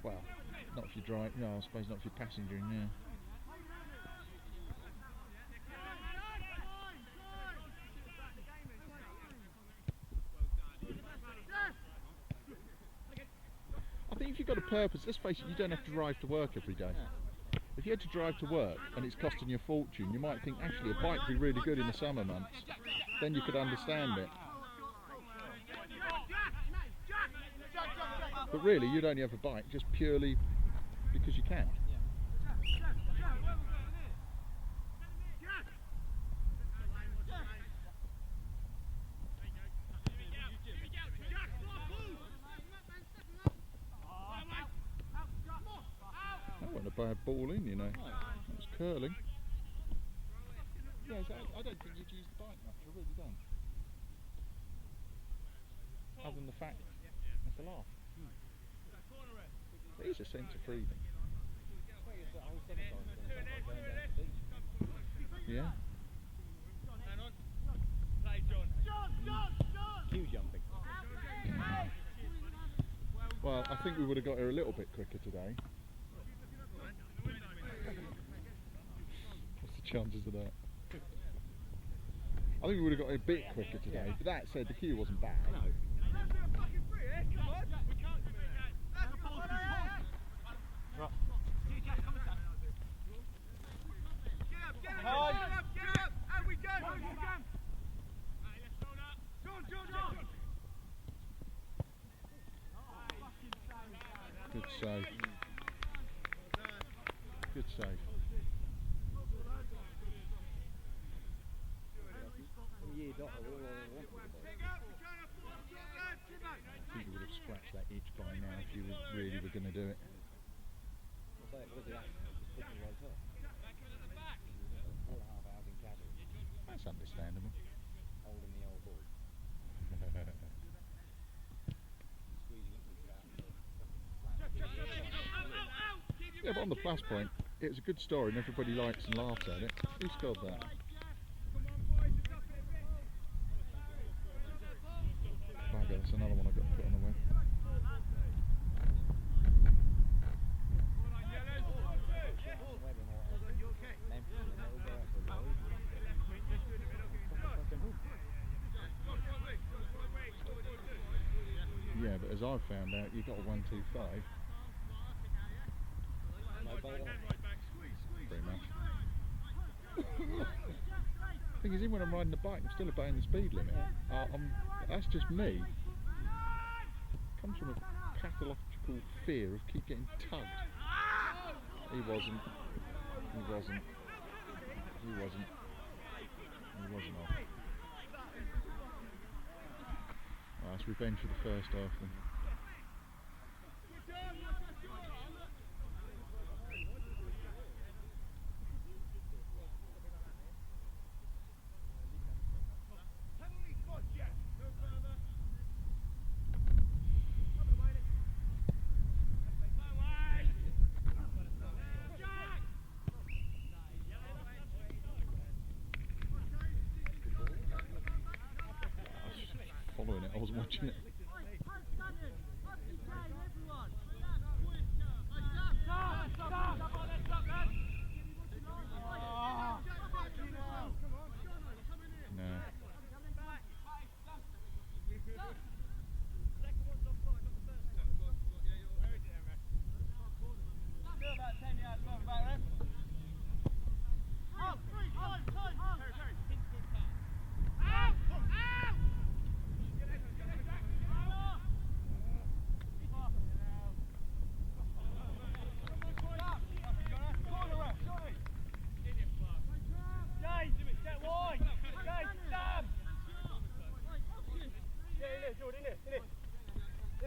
Well, not if you drive, no, I suppose not if you're passengering, yeah. I think if you've got a purpose, let's face it, you don't have to drive to work every day. If you had to drive to work and it's costing you a fortune, you might think actually a bike would be really good in the summer months. Then you could understand it. But really, you'd only have a bike just purely because you can. That wasn't a bad ball in, you know. It was curling. Yeah, so I don't think you'd use the bike much, I really don't. Other than the fact it's a laugh. It is a sense of freedom. Yeah. Queue jumping. Well, I think we would have got here a little bit quicker today. What's the chances of that? I think we would have got here a bit quicker today, but that said, the queue wasn't bad. No. Good save. Good save. I think you would have scratched that itch by now if you really were going to do it. say it was the accident, just picking right up. We got 4.5 hours in cabin, That's understandable. holding the old ball, squeezing up the trap. Yeah, but on the plus point, it was a good story and everybody likes and laughs at it. Who scored that? Bugger, that's another one I got put on the web. Yeah, but as I've found out, you've got a 125. Pretty much. Thing is, even when I'm riding the bike, I'm still obeying the speed limit. That's just me. It comes from a pathological fear of keep getting tugged. He wasn't. He wasn't. He wasn't. He wasn't off. Oh, it's revenge for the first half then. Following it, I wasn't watching it.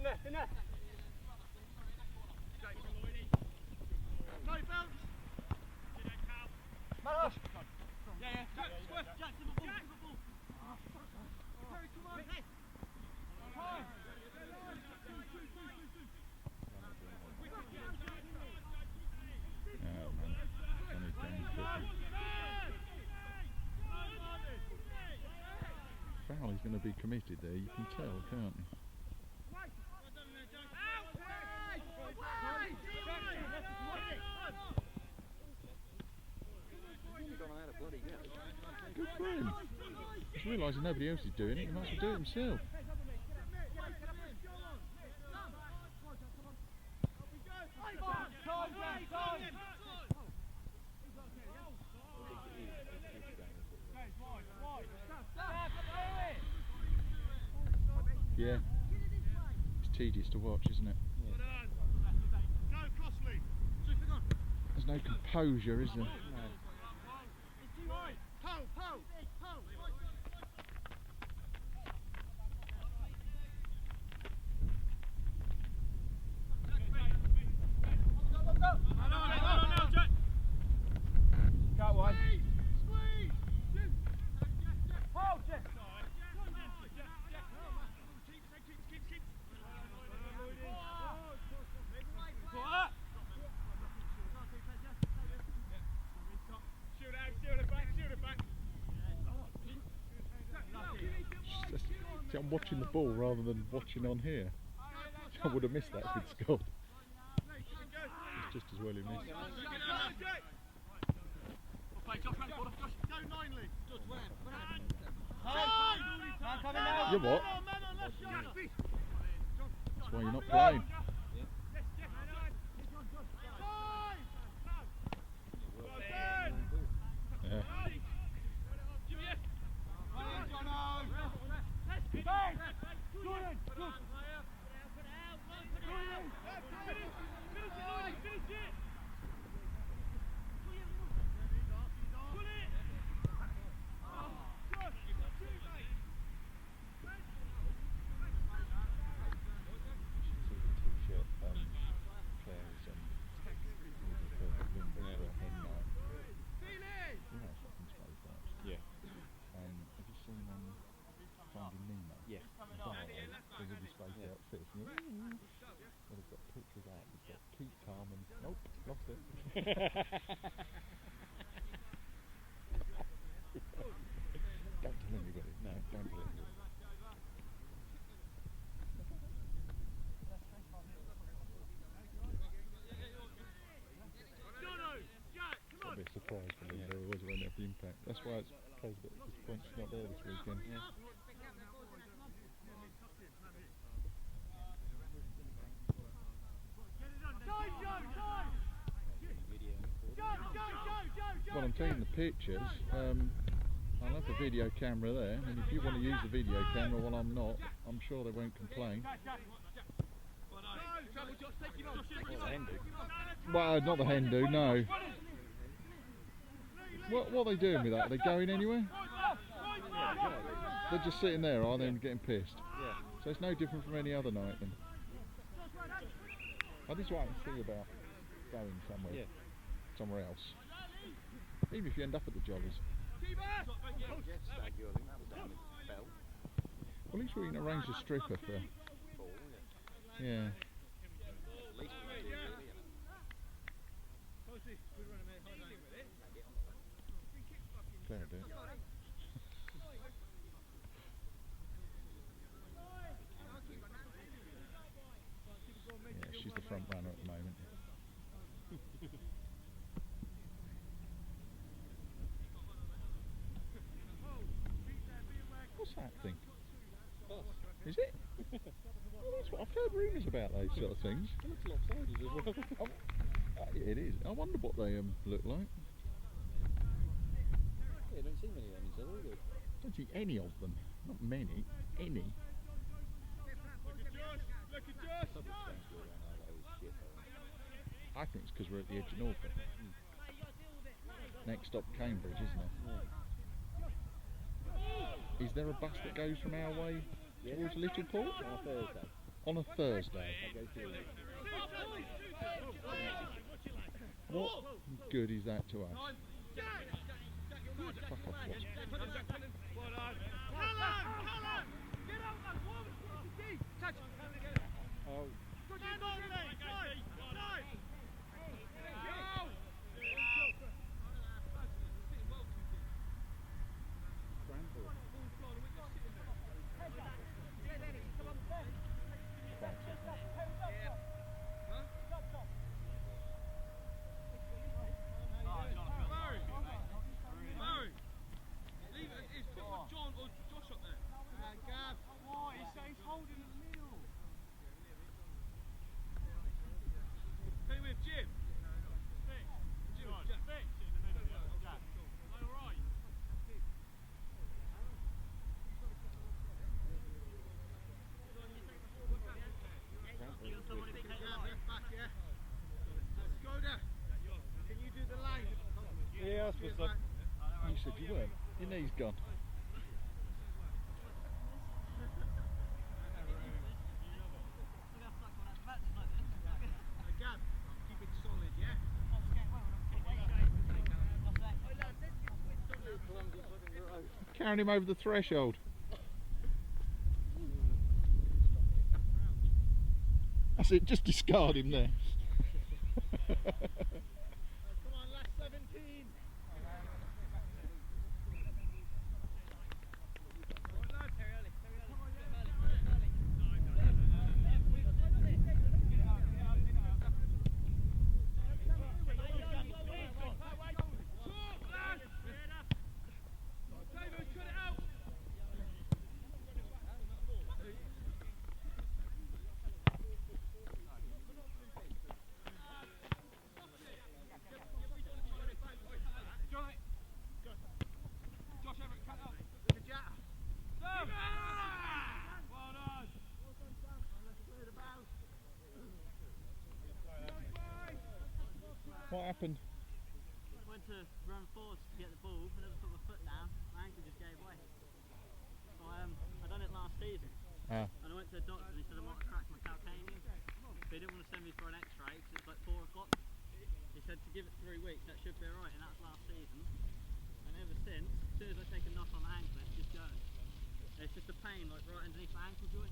No. In there. No bounce. Manos. Yeah. Jack, Jack, to the ball. Harry, come on. Hey. Oh man, Johnny's down quickly. Foul, he's going to be committed there, you can tell, can't you? Good for him. He's realising nobody else is doing it, he might as well do it himself. Yeah. It's tedious to watch, isn't it? There's no composure, is there? No. See, I'm watching the ball rather than watching on here. I would have missed that if he'd scored. It's just as well he missed. You what? That's why you're not playing. Yeah. Don't tell anybody. No, don't tell anybody. That'd be a surprise for me. There always won't have the impact. That's why it's plays a bit disappointed it's not there this weekend. Yeah. Well, I'm taking the pictures. I'll have the video camera there, and if you want to use the video camera while I'm not, I'm sure they won't complain. Well, not the hen do, no. What are they doing with that? Are they going anywhere? They're just sitting there, are they, and getting pissed? Yeah. So it's no different from any other night then. I just want to see about going somewhere, Yeah. somewhere else. Even if you end up at the Jollies. Well, at least we can arrange a stripper for. Yeah. Fair do. Yeah, she's the front runner at the moment. What's that thing? Is it? Well, that's what I've heard rumours about those sort of things. It looks lopsided as well. Yeah, it is. I wonder what they look like. Yeah, don't see many of them, do they? Don't see any of them. Not many. Any. I think it's because we're at the edge of Norfolk. Next stop Cambridge, isn't it? Yeah. Is there a bus that goes from our way towards Littleport? On a Thursday. On a Thursday. That goes through. What good is that to us? Fuck off, what? Oh. Yeah, I suppose so. You said you weren't. Your knee's gone. Carrying him over the threshold. That's it, just discard him there. Come on, last 17. What happened? Went to run forwards to get the ball, and never put my foot down. My ankle just gave way. So I done it last season, Ah. and I went to the doctor and he said I might have cracked my calcaneum. But he didn't want to send me for an X-ray because it's like 4 o'clock. He said to give it 3 weeks, that should be alright, and that was last season. And ever since, as soon as I take a knock on my ankle, it's just going. It's just a pain like right underneath my ankle joint.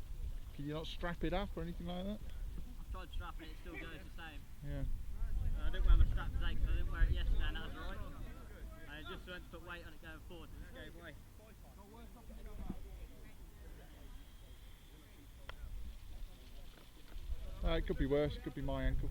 Can you not strap it up or anything like that? I've tried strapping it, it still goes the same. Yeah. I didn't wear my strap today because I didn't wear it yesterday and that was alright. I just went to put weight on it going forward and it just gave way. It could be worse, it could be my ankle.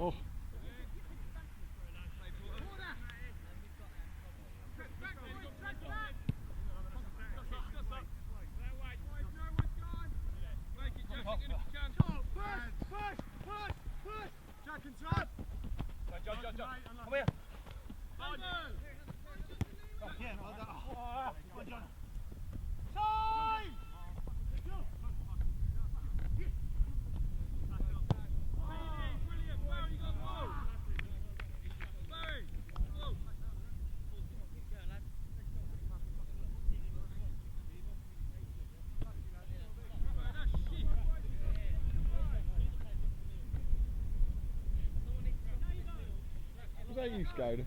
Oh. Come here. Yeah, well done. Come on, John. Time! Brilliant. Barry, you got the ball. Barry, go. Was that you, Skoda?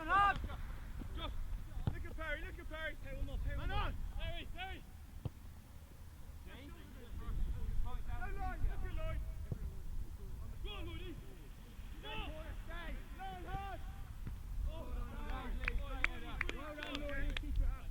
hard! Just look at Perry, look at Perry! Pay one more, pay one Man more. on! Perry, Perry! No line, look at Lloyd! Go on, Lloydie! Go! Stay! Line hard! Well done, Lloydie, keep it up!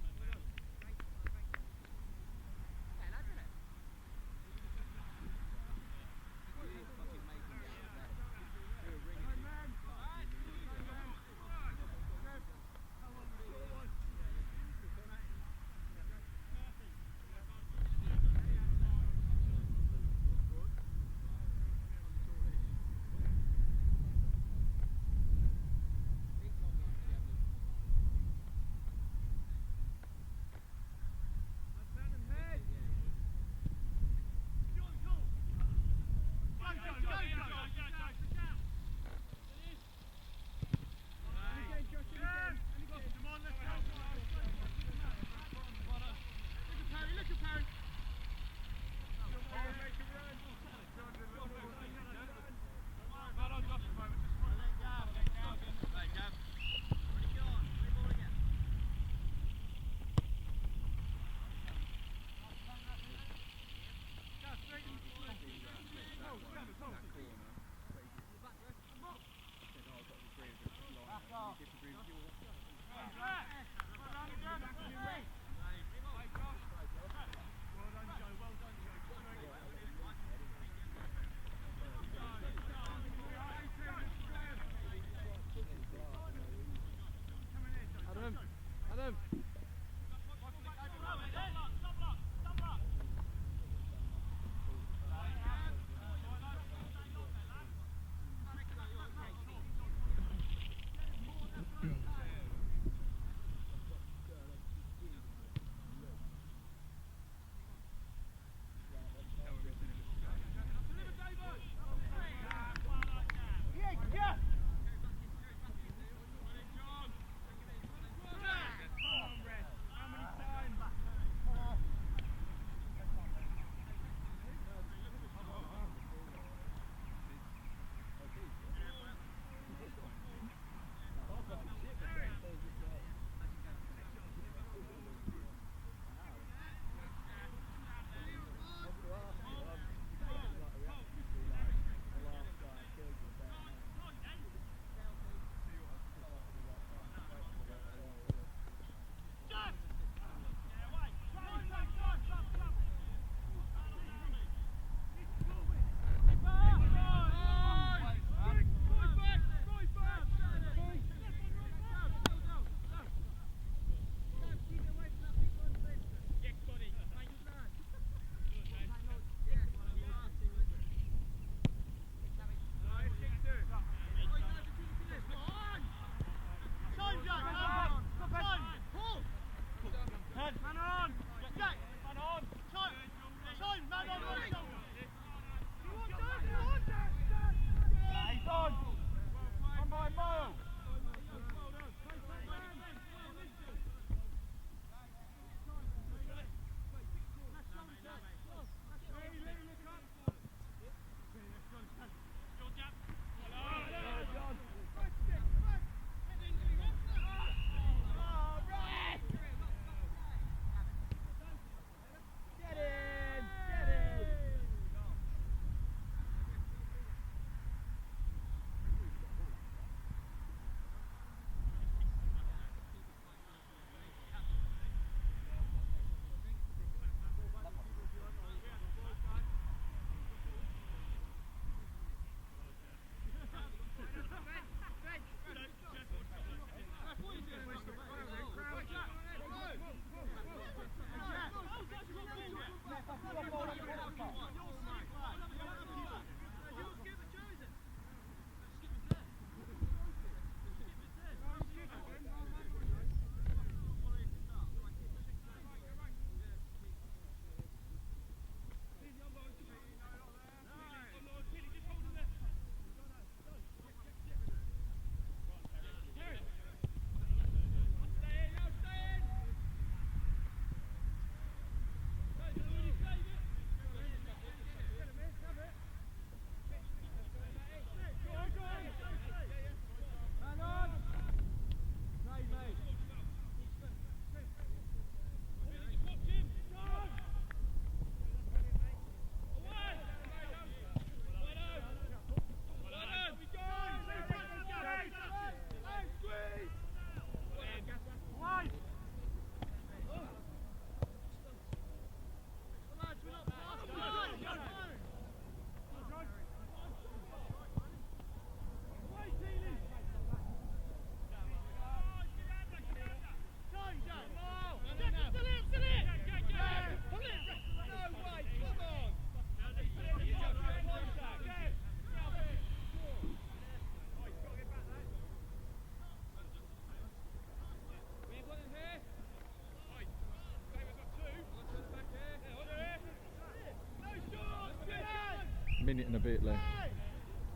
minute and a bit left.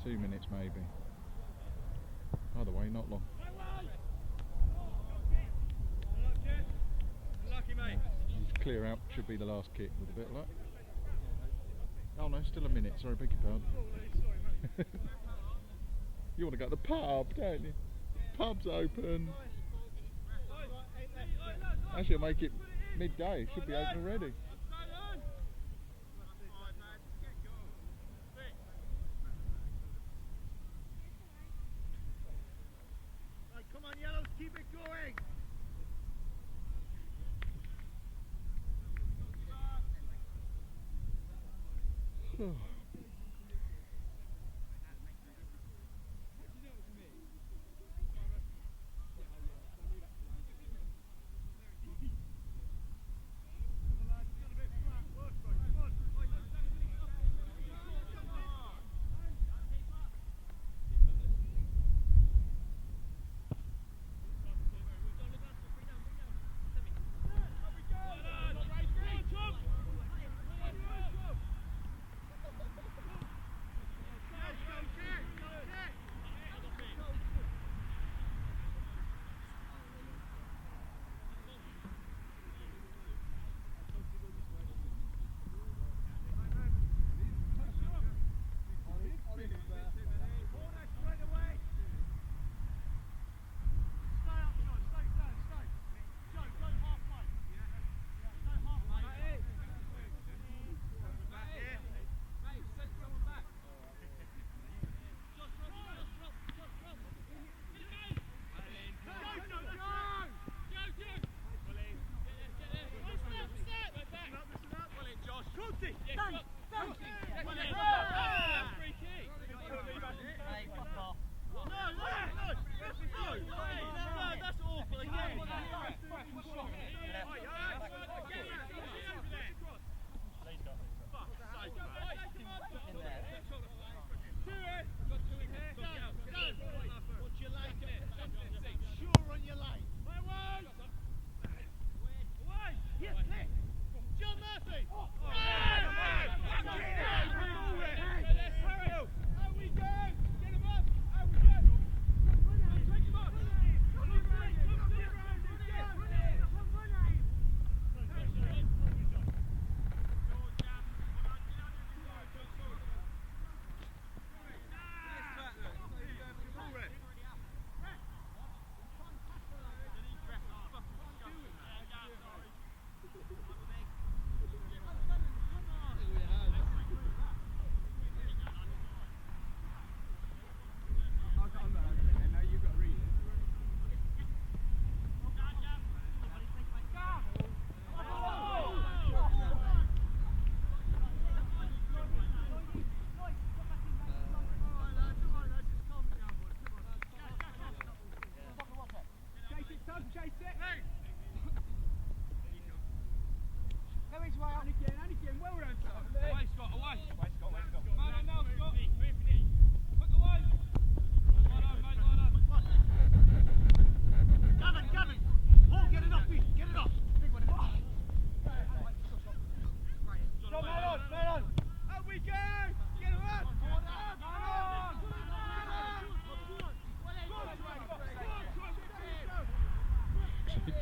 2 minutes maybe. Either way, not long. Clear out should be the last kick with a bit of luck. Oh no, still a minute. Sorry, beg your pardon. You want to go to the pub, don't you? Pub's open. Actually, I'll make it midday. It should be open already. Come on, yellows, keep it going.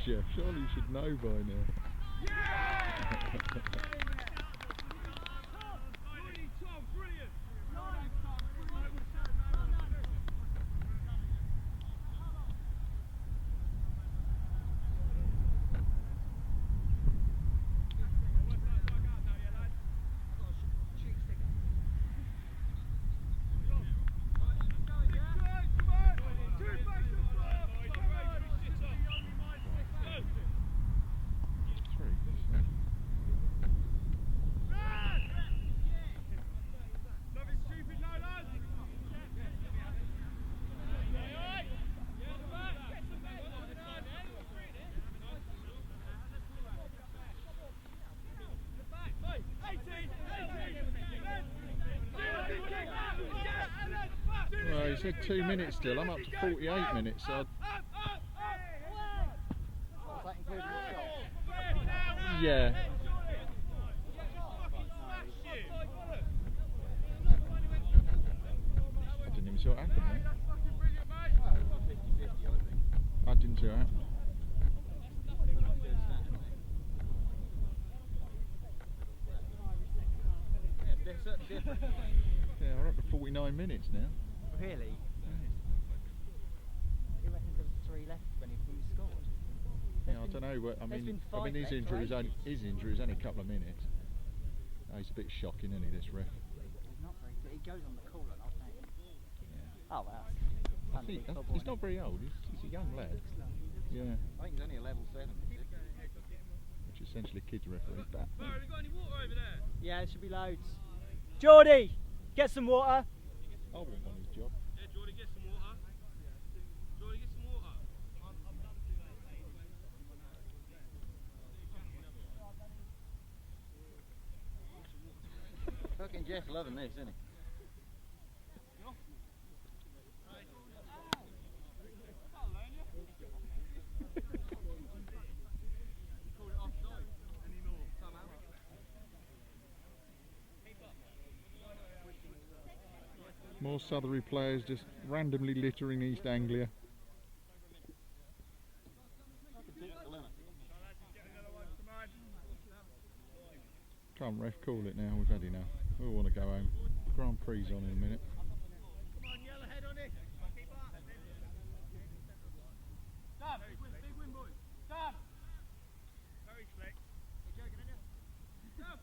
Jeff, surely you should know by now. Well, he said 2 minutes still. I'm up to 48 minutes. So yeah. didn't see what happened there. Well, it was 50-50, I think. I didn't see what happened. Yeah, there's certain difference. Yeah, we're up to 49 minutes now. Really? He reckons there was 3 left when we scored. Yeah, I don't know. I mean his injury was only a couple of minutes. Oh, he's a bit shocking, isn't he, this ref? He's not very good. He goes on the call a lot, doesn't he? Yeah. Oh well. He's not very old. He's a young lad. Yeah. I think he's only a level 7. Which is essentially kids referee. But Barry, have you got any water over there? Yeah, there should be loads. Geordie, get some water. I wouldn't want his job. Yeah, Jordy, get some water. Jordy, get some water. Fucking Jeff's loving this, isn't he? More Southerly players just randomly littering East Anglia. Come on, ref, call it now. We've had enough. We all want to go home. Grand Prix on in a minute. Come on, yellow head on it. Keep up. Sam, big win, boys. Sam. Very slick. You're joking, aren't you? Sam.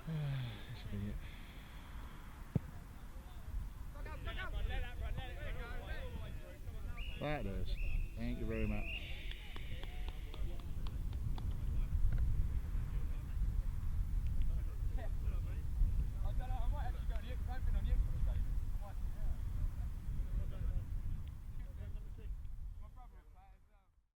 This will be it. That does. Thank you very much.